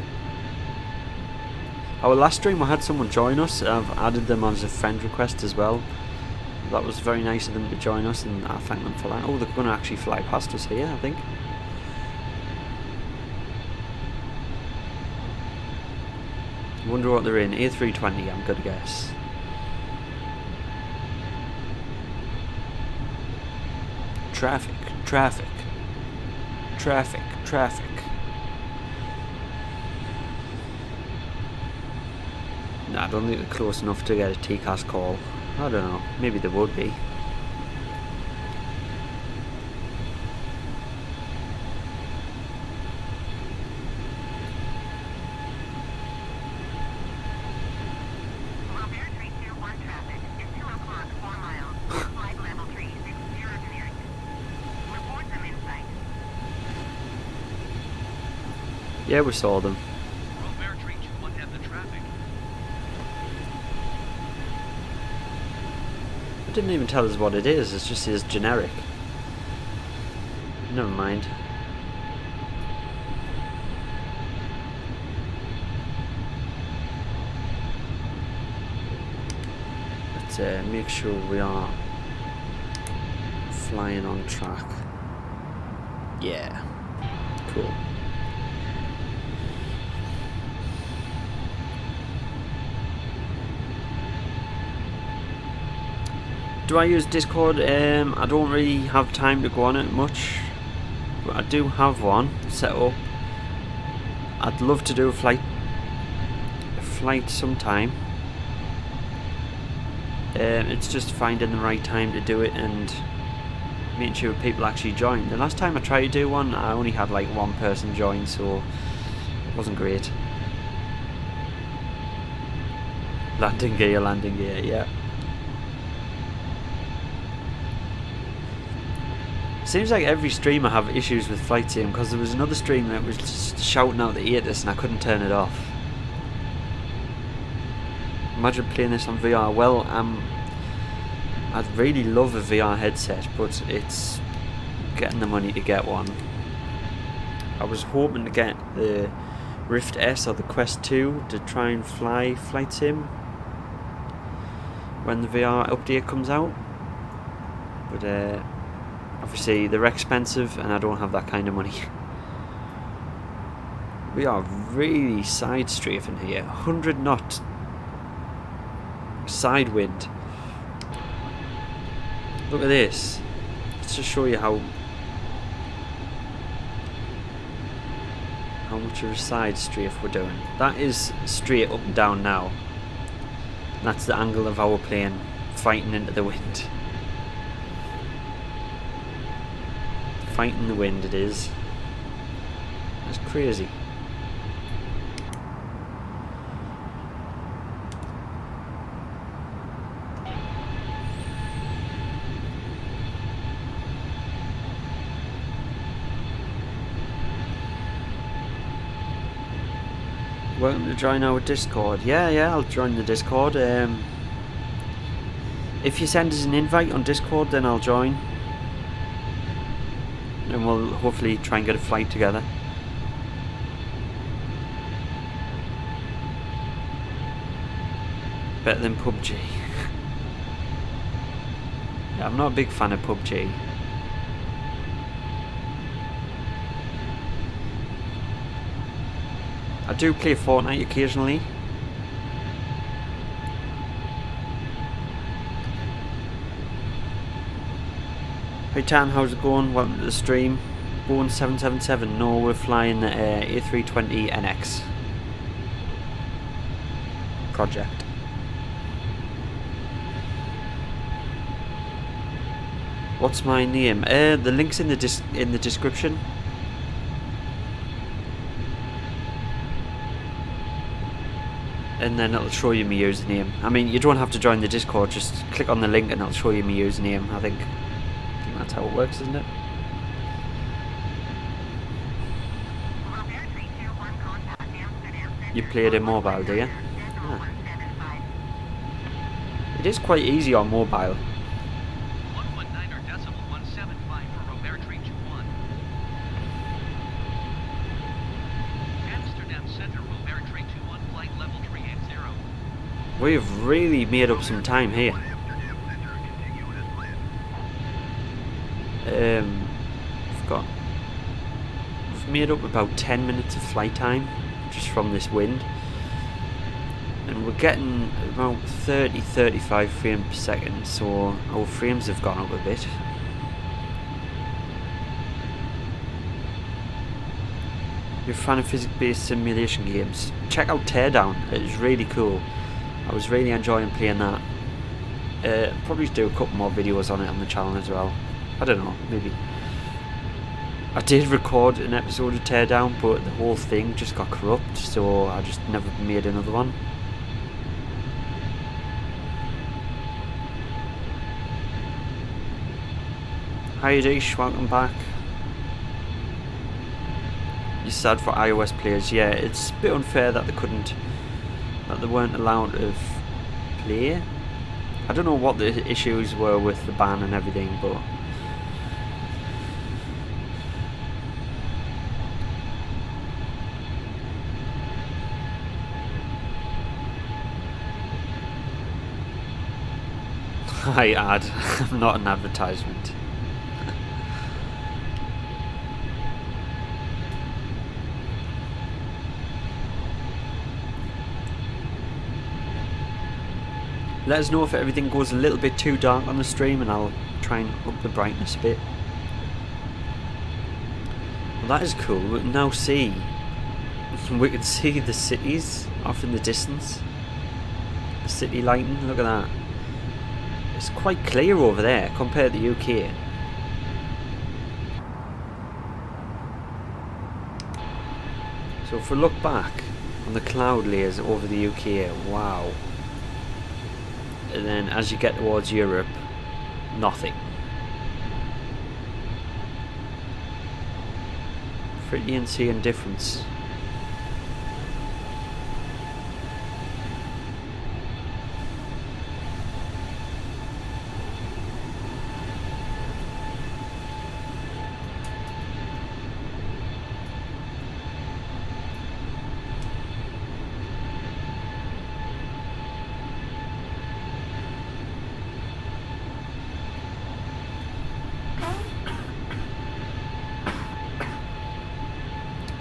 Our last stream I had someone join us. I've added them as a friend request as well. That was very nice of them to join us, and I thank them for that. Oh, they're going to actually fly past us here, I think. Wonder what they're in. A320, I'm gonna guess. Traffic, traffic, traffic, traffic. Nah, I don't think they're close enough to get a TCAS call. I don't know, maybe they would be. Yeah, we saw them. It didn't even tell us what it is, it just says generic. Never mind. Let's make sure we are flying on track. Yeah, cool. Do I use Discord? I don't really have time to go on it much, but I do have one set up. I'd love to do a flight sometime. It's just finding the right time to do it and making sure people actually join. The last time I tried to do one, I only had like one person join, so it wasn't great. Landing gear, yeah. Seems like every stream I have issues with flight sim, because there was another stream that was just shouting out the ATIS and I couldn't turn it off. Imagine playing this on VR. Well, I'd really love a VR headset, but it's getting the money to get one. I was hoping to get the Rift S or the Quest 2 to try and fly flight sim when the VR update comes out, but obviously they're expensive and I don't have that kind of money. We are really side strafing here. 100 knot side wind. Look at this. Let's just show you how much of a side strafe we're doing. That is straight up and down now. That's the angle of our plane fighting into the wind. Fighting the wind it is. That's crazy. Welcome to join our Discord. Yeah, I'll join the Discord. If you send us an invite on Discord, then I'll join. And we'll hopefully try and get a flight together. Better than PUBG. Yeah, I'm not a big fan of PUBG. I do play Fortnite occasionally. Hey Tan, how's it going? Welcome to the stream. Bourne 777. No, we're flying the A320 NX project. What's my name? The link's in the description. And then it'll show you my username. I mean, you don't have to join the Discord, just click on the link and it'll show you my username. I think that's how it works, isn't it? You played it mobile, do you? Yeah. It is quite easy on mobile. We've really made up some time here. We've made up about 10 minutes of flight time just from this wind, and we're getting about 30-35 frames per second, so our frames have gone up a bit. You're a fan of physics-based simulation games? Check out Teardown, it's really cool. I was really enjoying playing that. Probably do a couple more videos on it on the channel as well. I don't know, maybe. I did record an episode of Teardown, but the whole thing just got corrupt, so I just never made another one. Hi Adish, welcome back. You're sad for iOS players. Yeah, it's a bit unfair that they weren't allowed to play. I don't know what the issues were with the ban and everything, but hi ad, I'm not an advertisement. Let us know if everything goes a little bit too dark on the stream, and I'll try and up the brightness a bit. Well, that is cool. We can now see. We can see the cities off in the distance. The city lighting. Look at that. It's quite clear over there compared to the UK. So if we look back on the cloud layers over the UK, wow. And then as you get towards Europe, nothing. Pretty insane difference.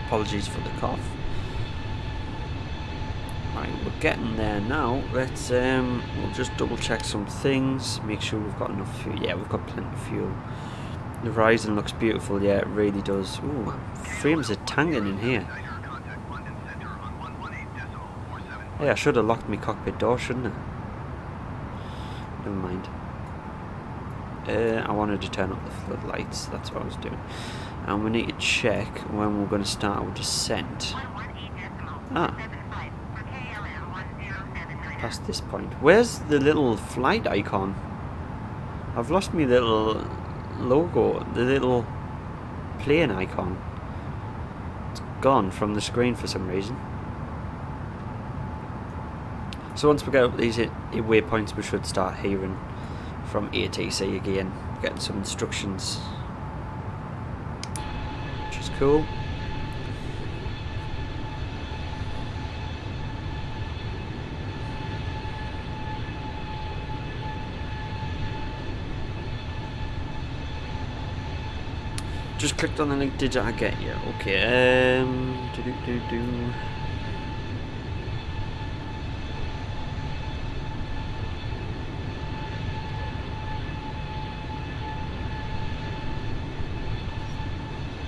Apologies for the cough. Right, we're getting there now. Let's we'll just double check some things, make sure we've got enough fuel. Yeah, we've got plenty of fuel. The horizon looks beautiful, yeah, it really does. Ooh, frames are tanking in here. Hey, I should have locked my cockpit door, shouldn't I? Never mind. I wanted to turn up the floodlights, that's what I was doing. And we need to check when we're going to start our descent. Ah. Past this point. Where's the little flight icon? I've lost my little logo, the little plane icon. It's gone from the screen for some reason. So once we get up these waypoints, we should start hearing from ATC again, getting some instructions. Cool. Just clicked on the link. Did I get you? Okay.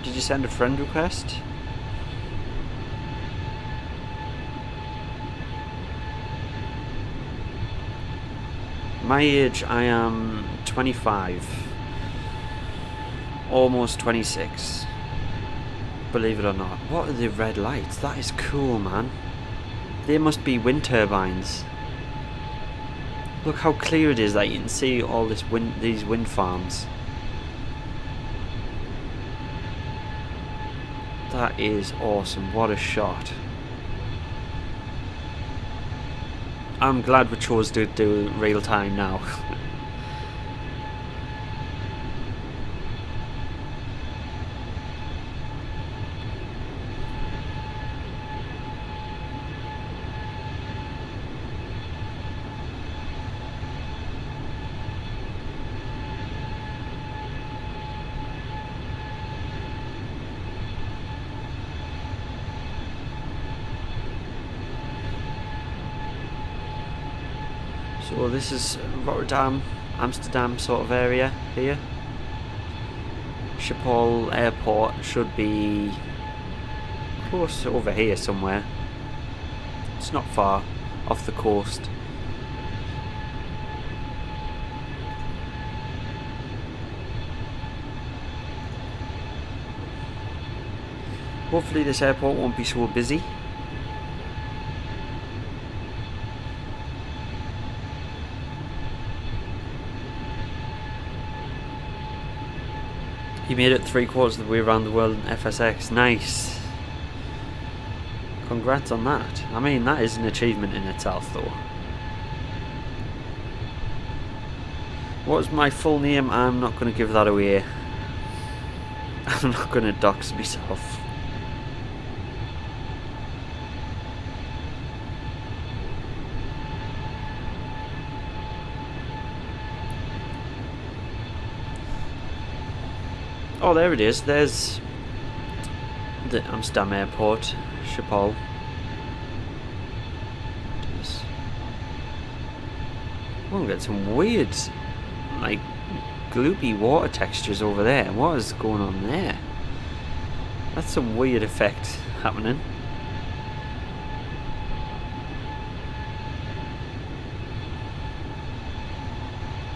Did you send a friend request? My age, I am 25. Almost 26. Believe it or not. What are the red lights? That is cool, man. They must be wind turbines. Look how clear it is that you can see all this these wind farms. That is awesome. What a shot. I'm glad we chose to do real time now. So this is Rotterdam, Amsterdam sort of area here. Schiphol Airport should be close over here somewhere. It's not far off the coast. Hopefully this airport won't be so busy. You made it 3/4 of the way around the world in FSX. Nice. Congrats on that. I mean, that is an achievement in itself though. What's my full name? I'm not going to give that away. I'm not going to dox myself. Oh, there it is. There's the Amsterdam airport, Schiphol. Oh, we've got some weird, like, gloopy water textures over there. What is going on there? That's some weird effect happening.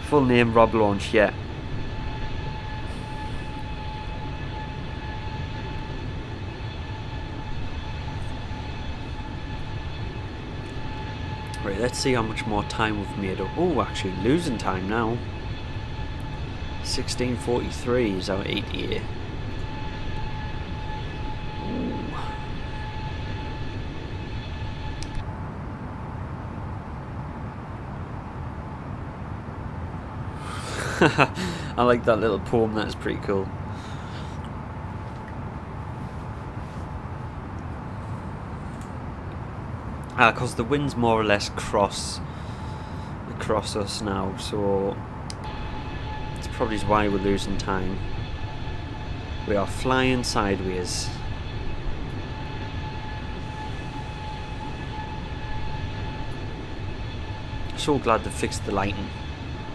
Full name Rob Launch, yeah. Right, let's see how much more time we've made up. Oh, actually losing time now. 16:43 is our ETA. I like that little poem, that's pretty cool. Because the winds more or less cross us now, so it's probably why we're losing time. We are flying sideways. So glad they fixed the lighting.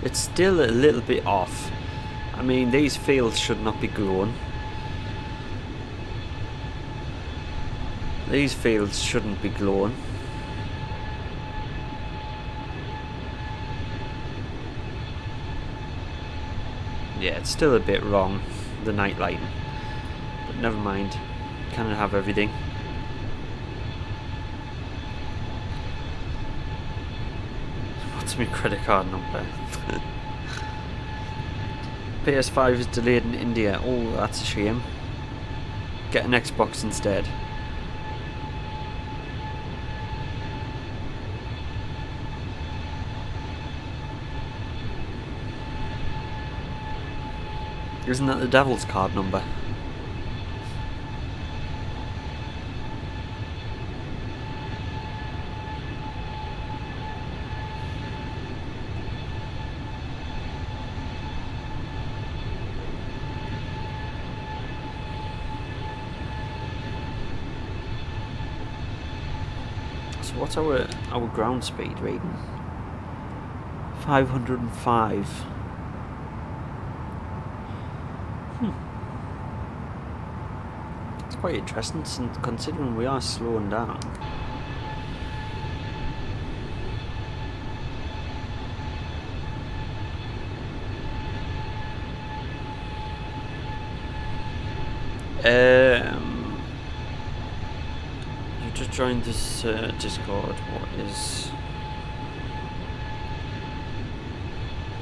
It's still a little bit off. I mean, these fields should not be glowing. These fields shouldn't be glowing. Yeah, it's still a bit wrong, the night lighting. But never mind. Can't have everything. What's my credit card number? PS5 is delayed in India. Oh, that's a shame. Get an Xbox instead. Isn't that the devil's card number? So what's our ground speed reading? 505. It's quite interesting considering we are slowing down. You just joined this Discord. What is?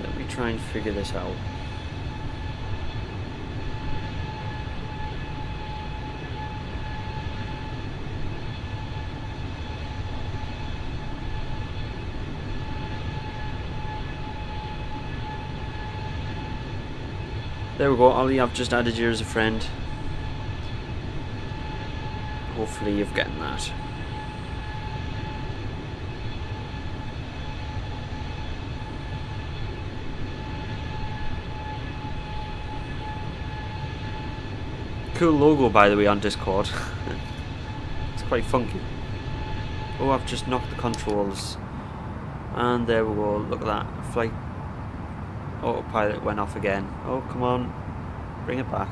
Let me try and figure this out. There we go, Ollie, I've just added you as a friend. Hopefully you've gotten that. Cool logo, by the way, on Discord. It's quite funky. Oh, I've just knocked the controls And there we go, look at that, flight autopilot went off again. Oh, come on, bring it back.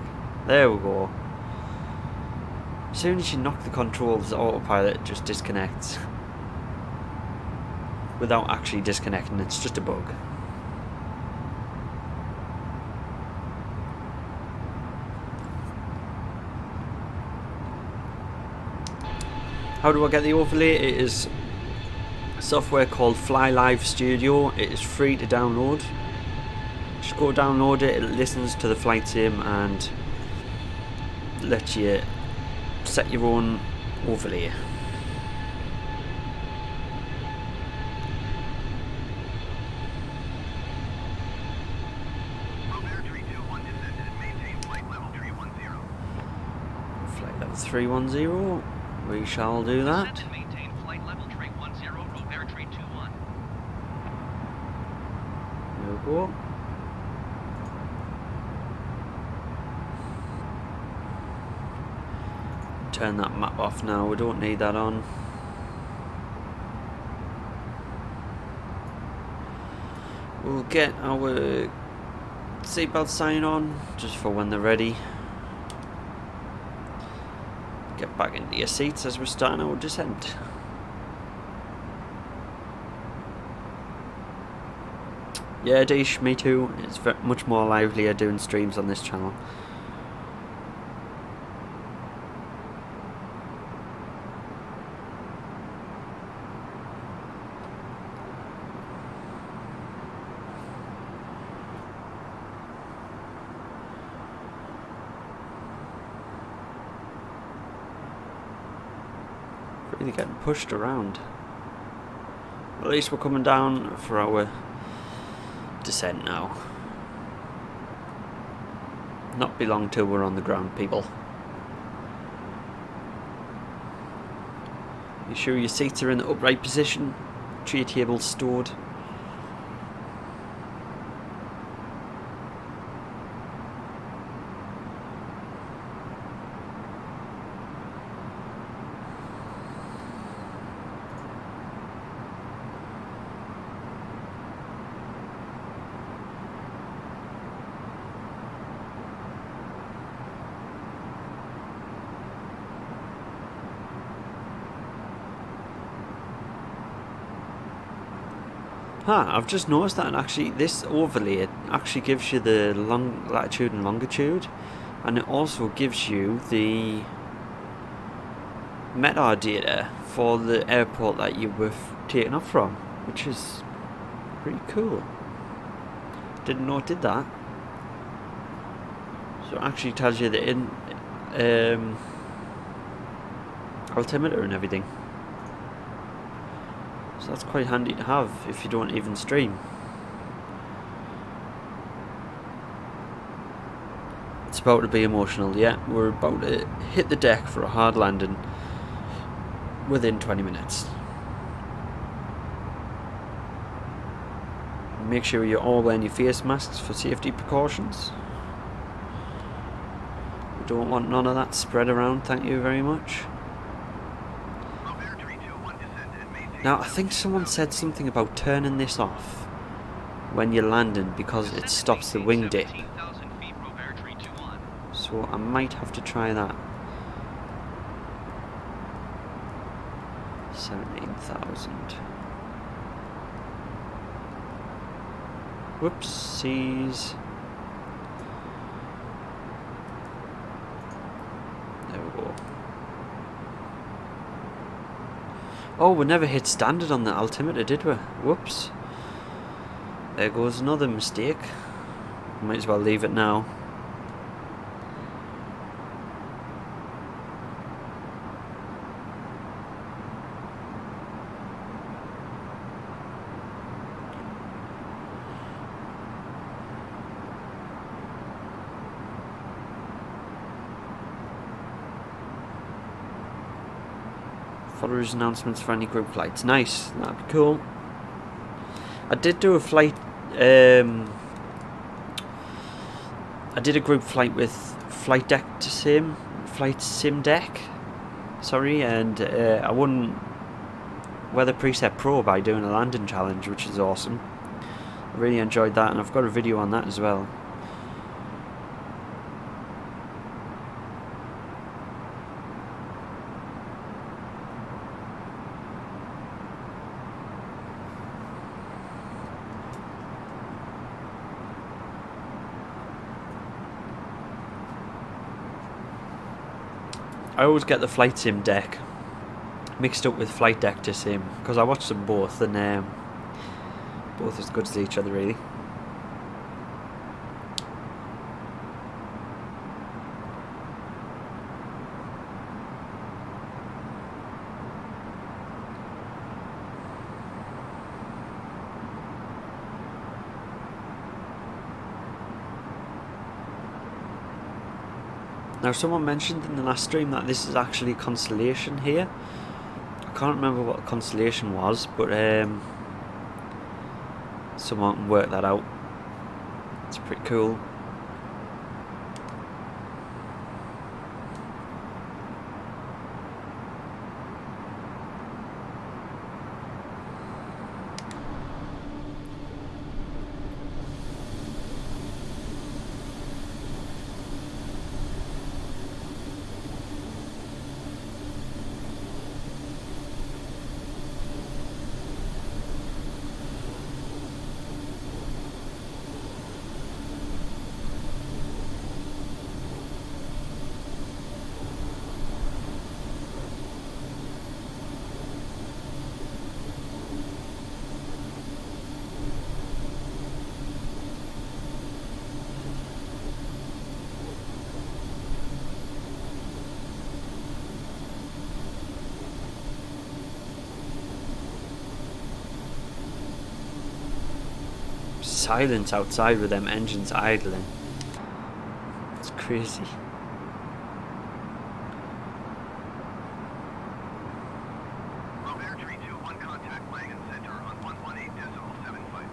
There we go. As soon as you knock the controls, the autopilot just disconnects. Without actually disconnecting, it's just a bug. How do I get the overlay? It is software called Fly Live Studio. It is free to download. Just go download it. It listens to the flight sim and lets you set your own overlay. Robertry 21 descended and maintain flight level 310. Flight level 310. We shall do that. Descend and maintain flight level 310, Robertry 21. There we go. Turn that map off now, we don't need that on. We'll get our seatbelt sign on, just for when they're ready. Get back into your seats as we're starting our descent. Yeah, Deesh, me too. It's much more livelier doing streams on this channel. Really getting pushed around. At least we're coming down for our descent now. Not be long till we're on the ground, people. You sure your seats are in the upright position? Tray tables stored. I've just noticed that, and actually this overlay actually gives you the latitude and longitude, and it also gives you the metadata for the airport that you were taken off from, which is pretty cool. Didn't know it did that. So it actually tells you the altimeter and everything. So that's quite handy to have if you don't even stream. It's about to be emotional, yeah. We're about to hit the deck for a hard landing within 20 minutes. Make sure you're all wearing your face masks for safety precautions. We don't want none of that spread around, thank you very much. Now, I think someone said something about turning this off when you're landing because it stops the wing dip. So I might have to try that. 17,000. Whoopsies. There we go. Oh, we never hit standard on the altimeter, did we? Whoops. There goes another mistake. Might as well leave it now. Followers announcements for any group flights. Nice, that'd be cool. I did do a flight. I did a group flight with flight sim deck. Sorry, and I won Weather Preset Pro by doing a landing challenge, which is awesome. I really enjoyed that, and I've got a video on that as well. I always get the flight sim deck mixed up with flight deck to sim, because I watch them both, and both as good as each other really. Now, someone mentioned in the last stream that this is actually constellation here. I can't remember what constellation was, but someone can work that out. It's pretty cool. Silence outside with them engines idling. It's crazy. Robertry 2-1 contact Wagon Center on 118.75.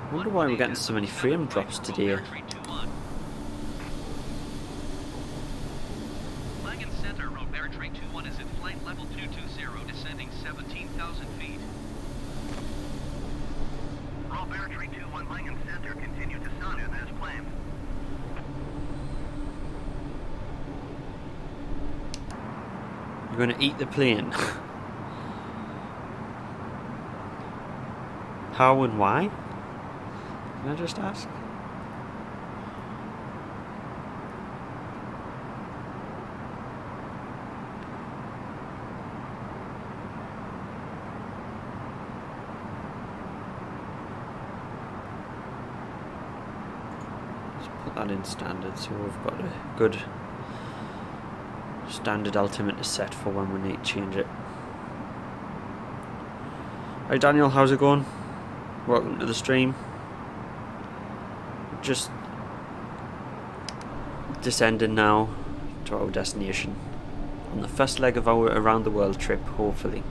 I wonder why we're getting so many frame drops today. Wagon Center, Robertry 2-1 is at flight level 220, descending 17,000 feet. Robertry 2-1 Langen Center, continue to descend as planned. You're going to eat the plane. How and why? Can I just ask? Put that in standard, so we've got a good standard ultimate to set for when we need to change it. Hi Daniel, how's it going? Welcome to the stream. Just descending now to our destination on the first leg of our around the world trip, hopefully.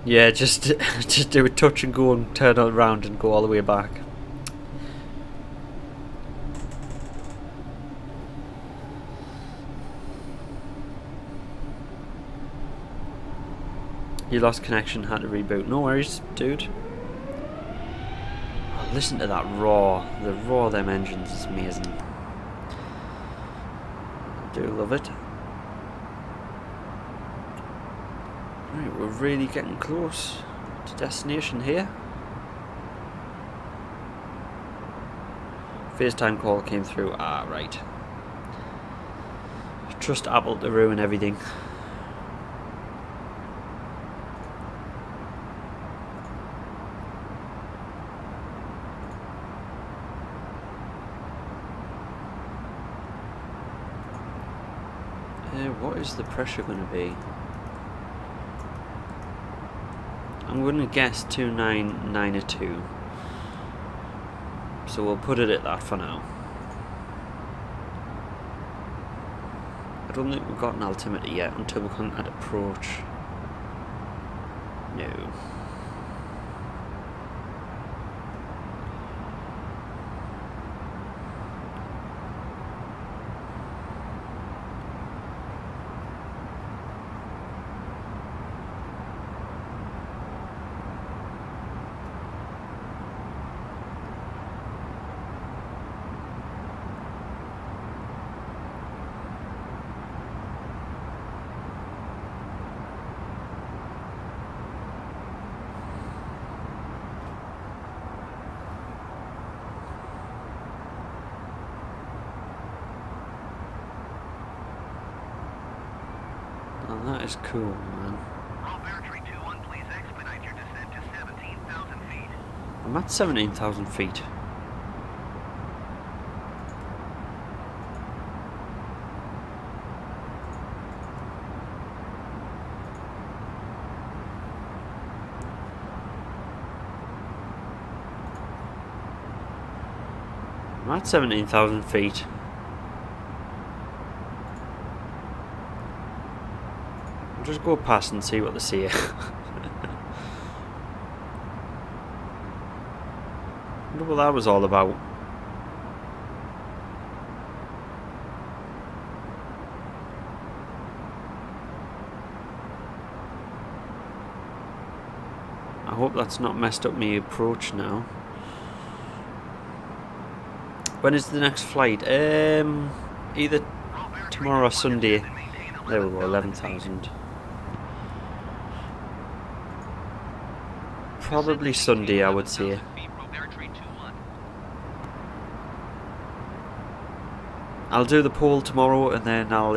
Yeah, just do a touch and go and turn around and go all the way back. You lost connection, had to reboot. No worries, dude. Oh, listen to that roar. The roar of them engines is amazing. I do love it. Right, we're really getting close to destination here. FaceTime call came through. Ah, right. Trust Apple to ruin everything. What is the pressure going to be? I'm going to guess 29902. So we'll put it at that for now. I don't think we've got an altimeter yet until we can add approach. No. Oh, that is cool, man. Roll Beartree 2-1, please expedite your descent to 17,000 feet. I'm at 17,000 feet. I'm at 17,000 feet. I'll just go past and see what they see. Wonder what that was all about. I hope that's not messed up my approach now. When is the next flight? Either tomorrow or Sunday. There we go, 11,000. Probably Sunday, I would say. I'll do the poll tomorrow and then I'll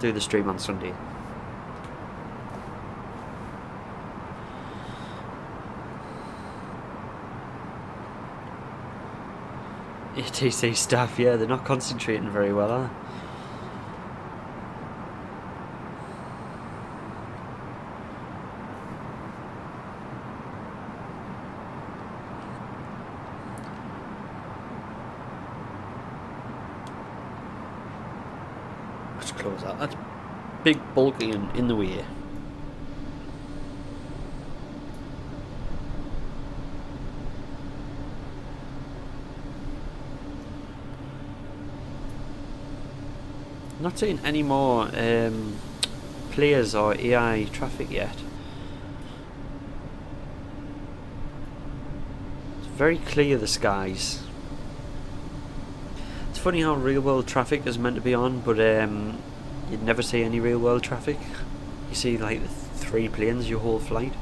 do the stream on Sunday. ATC staff, yeah, they're not concentrating very well, are they? Let's close that. That's big, bulky, and in the way. Not seeing any more players or AI traffic yet. It's very clear, the skies. It's funny how real world traffic is meant to be on, but you'd never see any real world traffic. You see like 3 planes your whole flight.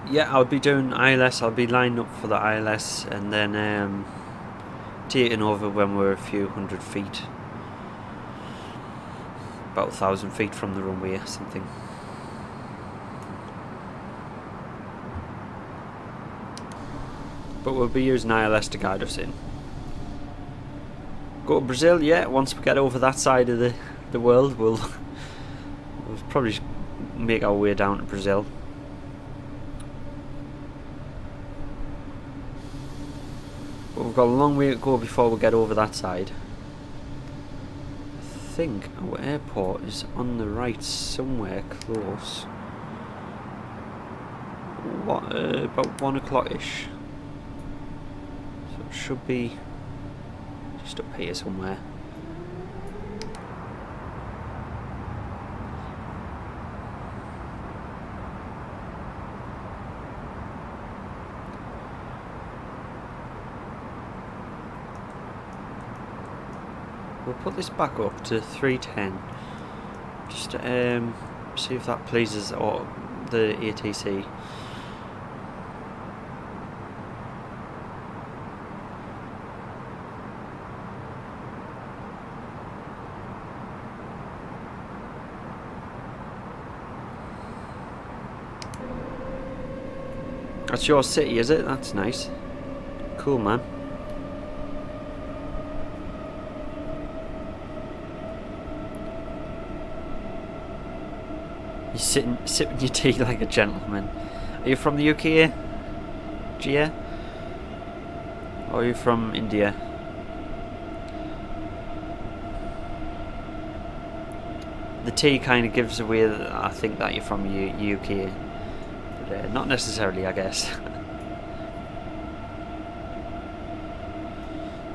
Yeah, I'll be doing ILS. I'll be lining up for the ILS and then taking over when we're a few hundred feet. About 1,000 feet from the runway or something. But we'll be using ILS to guide us in. Go to Brazil, yeah, once we get over that side of the world, we'll probably make our way down to Brazil. But we've got a long way to go before we get over that side. I think our airport is on the right somewhere close. About 1 o'clock-ish. So it should be just up here somewhere. We'll put this back up to 310. Just to see if that pleases or the ATC. That's your city, is it? That's nice. cool, man. You're sipping your tea like a gentleman. Are you from the UK, Gia? Or are you from India? The tea kind of gives away that I think that you're from UK, but not necessarily, I guess.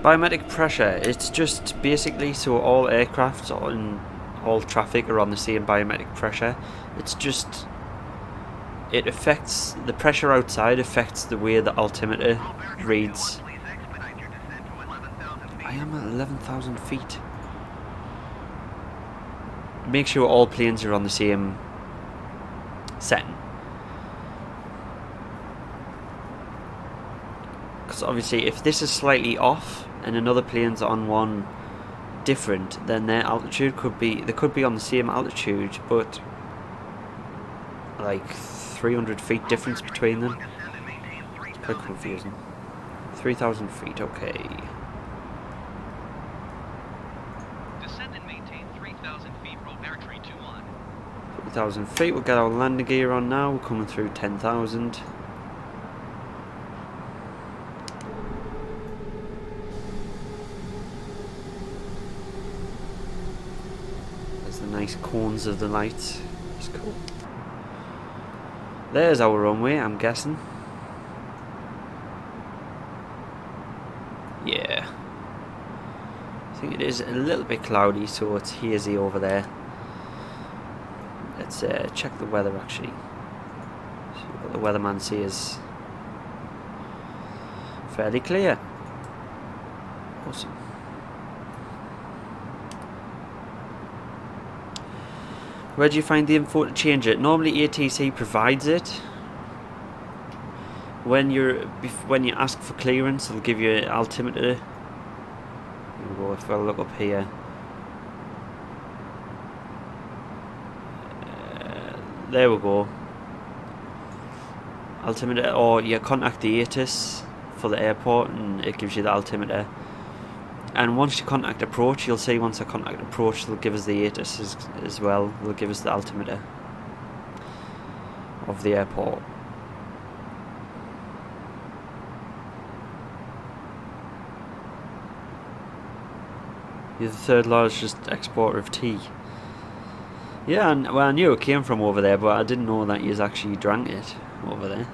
Biometric pressure, it's just basically so all aircraft and all traffic are on the same biometric pressure. It's just, it affects, the pressure outside affects the way the altimeter reads. I am at 11,000 feet. Make sure all planes are on the same setting. Because obviously if this is slightly off and another plane's on one different, then their altitude could be, they could be on the same altitude but like 300 feet difference between them. It's quite confusing. 3,000 feet, okay. Descend and maintain 3,000 feet, Robertry 21. 3,000 feet, we'll get our landing gear on now, we're coming through 10,000. There's the nice cones of the lights, it's cool. There's our runway, I'm guessing. Yeah. I think it is a little bit cloudy, so it's hazy over there. Let's check the weather actually. See what the weatherman says. Fairly clear. Awesome. Where do you find the info to change it? Normally ATC provides it. When you ask for clearance, they'll give you an altimeter. Here we go. If I look up here, there we go. Altimeter, or you contact the ATIS for the airport, and it gives you the altimeter. And once you contact approach, you'll see once I contact approach, they'll give us the ATIS as well. They'll give us the altimeter of the airport. You're the third largest exporter of tea. Yeah, and well, I knew it came from over there, but I didn't know that you actually drank it over there.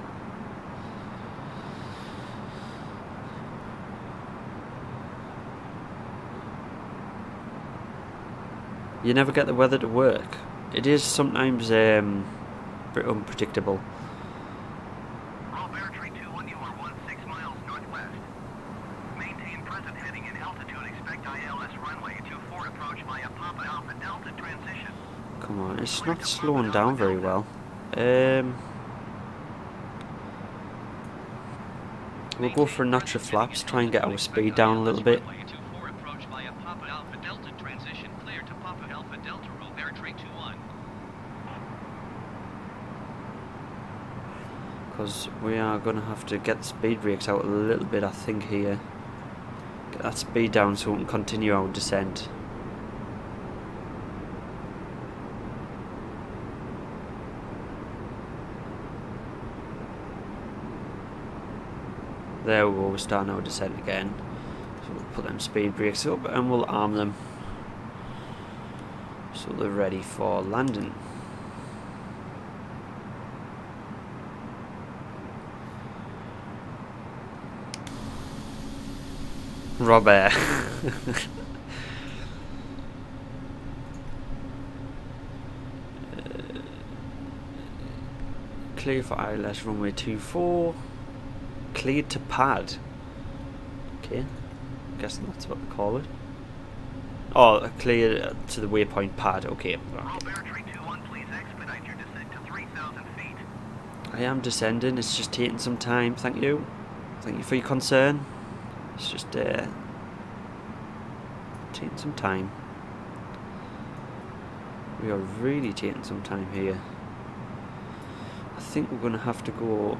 You never get the weather to work. It is sometimes bit unpredictable. Robertry 21, you are 16 miles northwest. Maintain present heading and altitude. Expect ILS runway 24 approach via Papa Alpha Delta transition. Come on, it's not slowing down very well. We'll go for natural flaps, try and get our speed down a little bit. Because we are going to have to get the speed brakes out a little bit, I think, here. Get that speed down so we can continue our descent. There we go, we're starting our descent again. So we'll put them speed brakes up and we'll arm them so they're ready for landing. Robert. Clear for ILS runway 24. Cleared to pad. Okay, guessing that's what they call it. Oh, clear to the waypoint pad. Okay. Robertry 21, please expedite your descent to 3,000 feet. I am descending. It's just taking some time. Thank you. Thank you for your concern. It's just taking some time. We are really taking some time here. I think we're going to have to go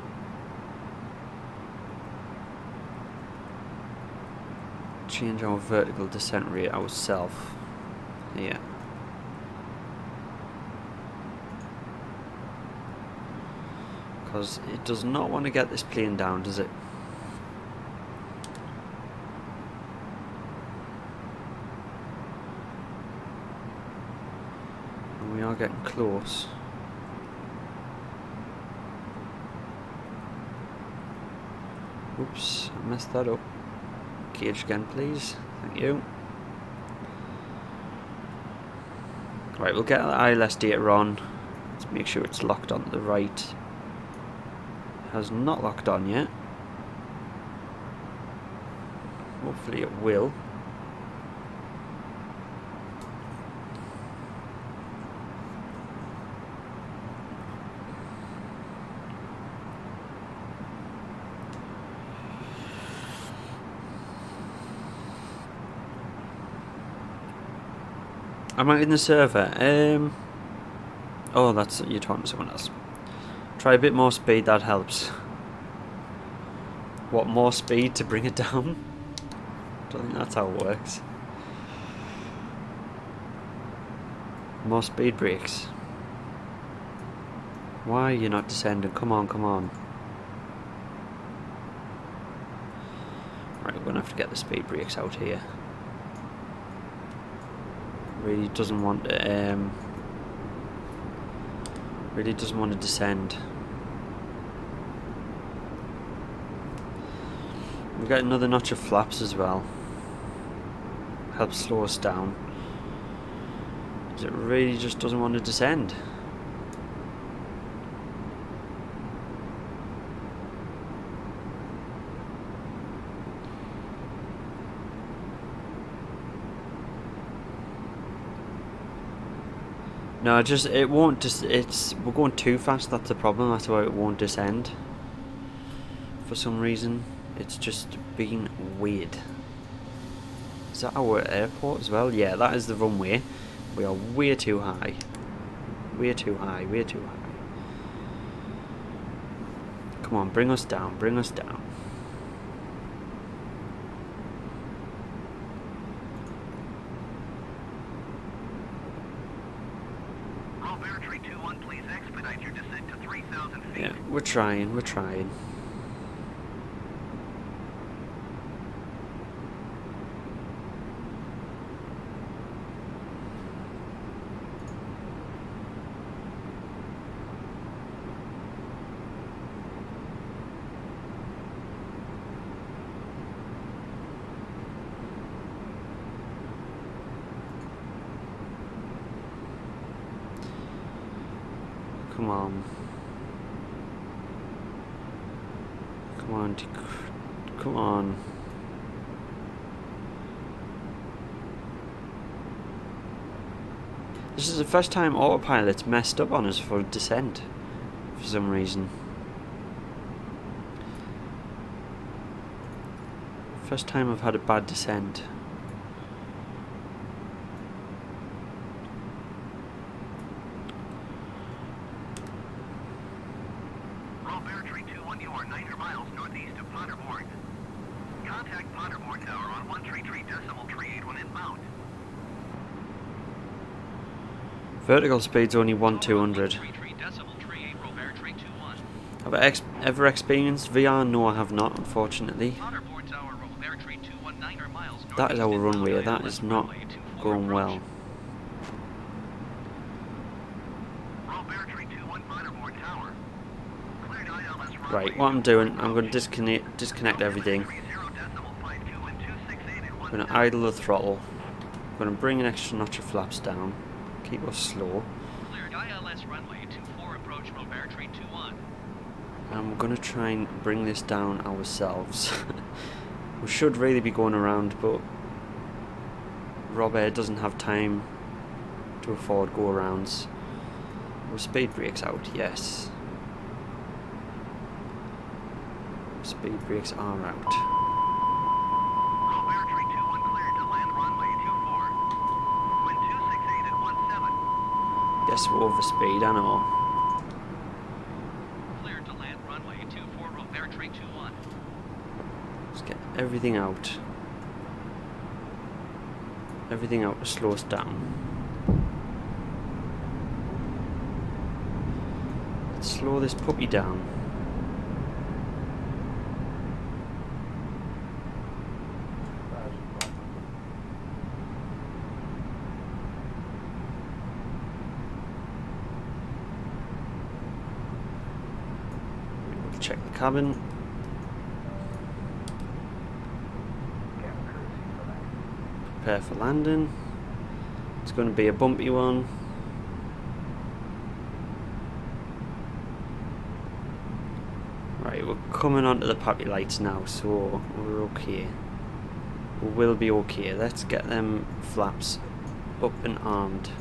change our vertical descent rate ourselves. Yeah. Because it does not want to get this plane down, does it? And we are getting close. Oops, I messed that up. Gauge again, please. Thank you. Right, we'll get the ILS data on. Let's make sure it's locked onto the right. Has not locked on yet. Hopefully it will. Am I in the server? Oh, that's, you're talking to someone else. Try a bit more speed, that helps. What, more speed to bring it down? Don't think that's how it works. More speed brakes. Why are you not descending? Come on, come on. Right, we're gonna have to get the speed brakes out here. Really doesn't want to, really doesn't want to descend. We got another notch of flaps as well. Helps slow us down. Because it really just doesn't want to descend. No, just it won't. Just we're going too fast. That's the problem. That's why it won't descend. For some reason, it's just being weird. Is that our airport as well? Yeah, that is the runway. We are way too high. Way too high. Way too high. Come on, bring us down. Bring us down. Yeah, we're trying, we're trying. Come on. Come on, come on. This is the first time autopilot's messed up on us for descent, for some reason. First time I've had a bad descent. Beartree 2-1, you are 900 miles northeast of Paderborn. Contact Paderborn Tower on 133.381 inbound. Vertical speed's only 1/200. Have I ever experienced VR? No, I have not, unfortunately. That is our runway. That is not going well. Right, what I'm doing, I'm going to disconnect everything. I'm going to idle the throttle. I'm going to bring an extra notch of flaps down. Keep us slow. And we're going to try and bring this down ourselves. We should really be going around, but Rob Air doesn't have time to afford go-arounds. Our speed brakes out, yes. Speed brakes are out. Yes, we're over speed, I know. Cleared to land runway 24, Beartree 2-1. Let's get everything out. everything out to slow us down. Let's slow this puppy down. We'll check the cabin. Prepare for landing. It's going to be a bumpy one. Right, we're coming onto the puppy lights now, so we're okay. We will be okay. Let's get them flaps up and armed.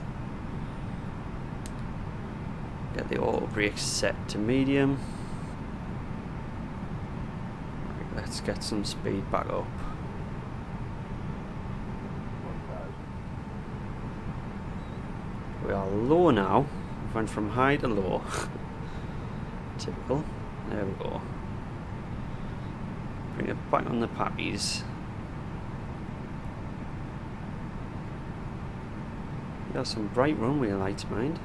Get the auto brakes set to medium. Right, let's get some speed back up. We are low now. We went from high to low. Typical. There we go. Bring it back on the pappies. We got some bright runway lights, mind.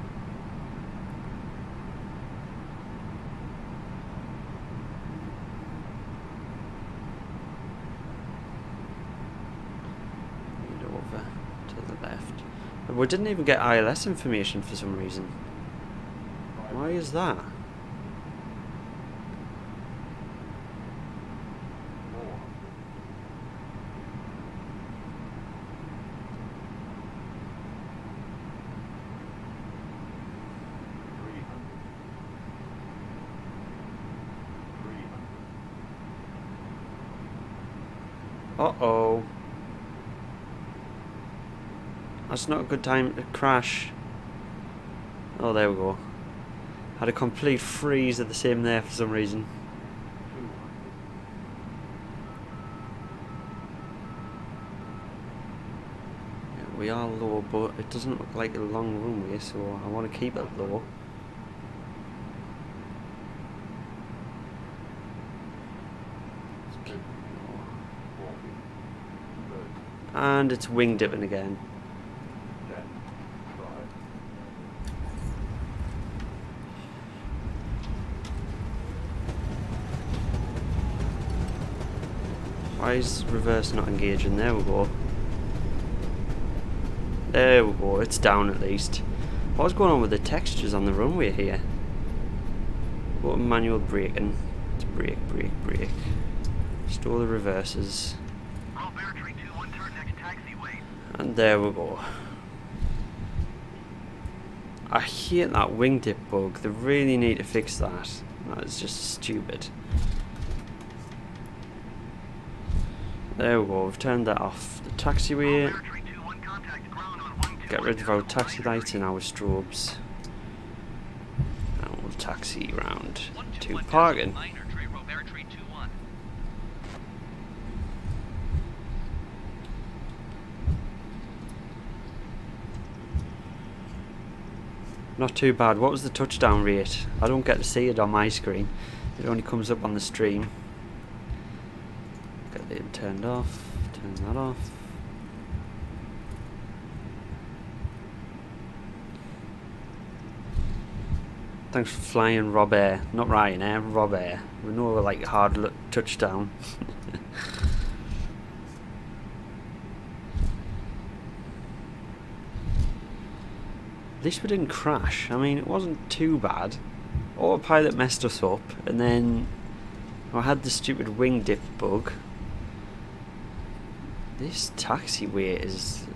And over to the left. But we didn't even get ILS information for some reason. Why is that? Uh-oh. That's not a good time to crash. Oh, there we go. Had a complete freeze at the same there for some reason. Yeah, we are low, but it doesn't look like a long runway, so I want to keep it low. And it's wing dipping again. Why is reverse not engaging? There we go. There we go, it's down at least. What's going on with the textures on the runway here? What manual braking? Let's brake, brake, brake. Restore the reverses. And there we go. I hate that wingtip bug. They really need to fix that. That is just stupid. There we go. We've turned that off. The taxiway. Get rid of our taxi lights and our strobes. And we'll taxi round to parking. Not too bad. What was the touchdown rate? I don't get to see it on my screen. It only comes up on the stream. Get it turned off. Turn that off. Thanks for flying, Rob Air. Not Ryanair, Rob Air. We know we're like hard touchdown. At least we didn't crash. I mean, it wasn't too bad. Autopilot messed us up, and then I had the stupid wing dip bug. This taxiway is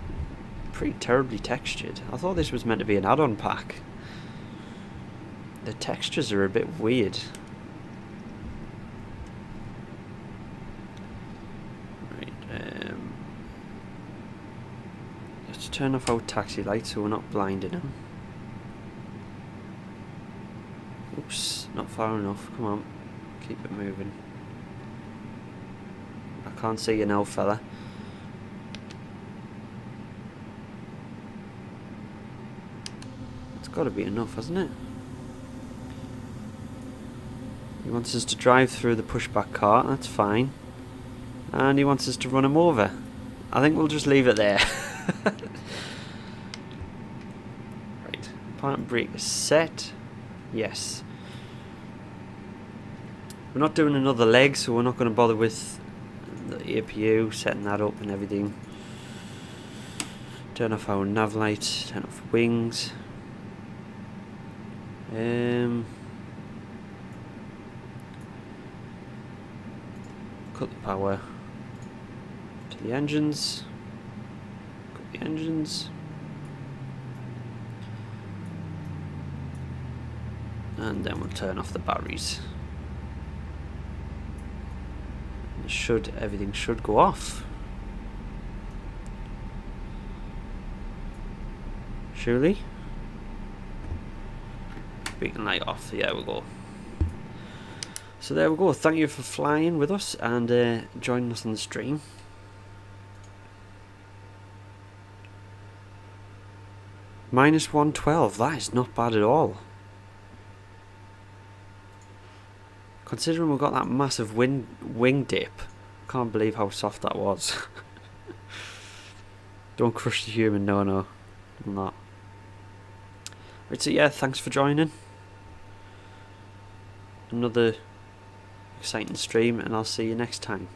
pretty terribly textured. I thought this was meant to be an add-on pack. The textures are a bit weird. Right, let's turn off our taxi light so we're not blinding them. Oops, not far enough. Come on, keep it moving. I can't see you now, fella. It's got to be enough, hasn't it? He wants us to drive through the pushback cart, that's fine. And he wants us to run him over. I think we'll just leave it there. Right, parking brake is set. Yes. We're not doing another leg, so we're not going to bother with the APU, setting that up and everything. Turn off our nav light, turn off wings. Cut the power to the engines. Cut the engines. And then we'll turn off the batteries. Everything should go off. Surely? Beacon light off, there we go. So there we go, thank you for flying with us and joining us on the stream. Minus 112, that is not bad at all. Considering we've got that massive wing dip, can't believe how soft that was. Don't crush the human, no, I'm not. Right, so yeah, thanks for joining. Another exciting stream, and I'll see you next time.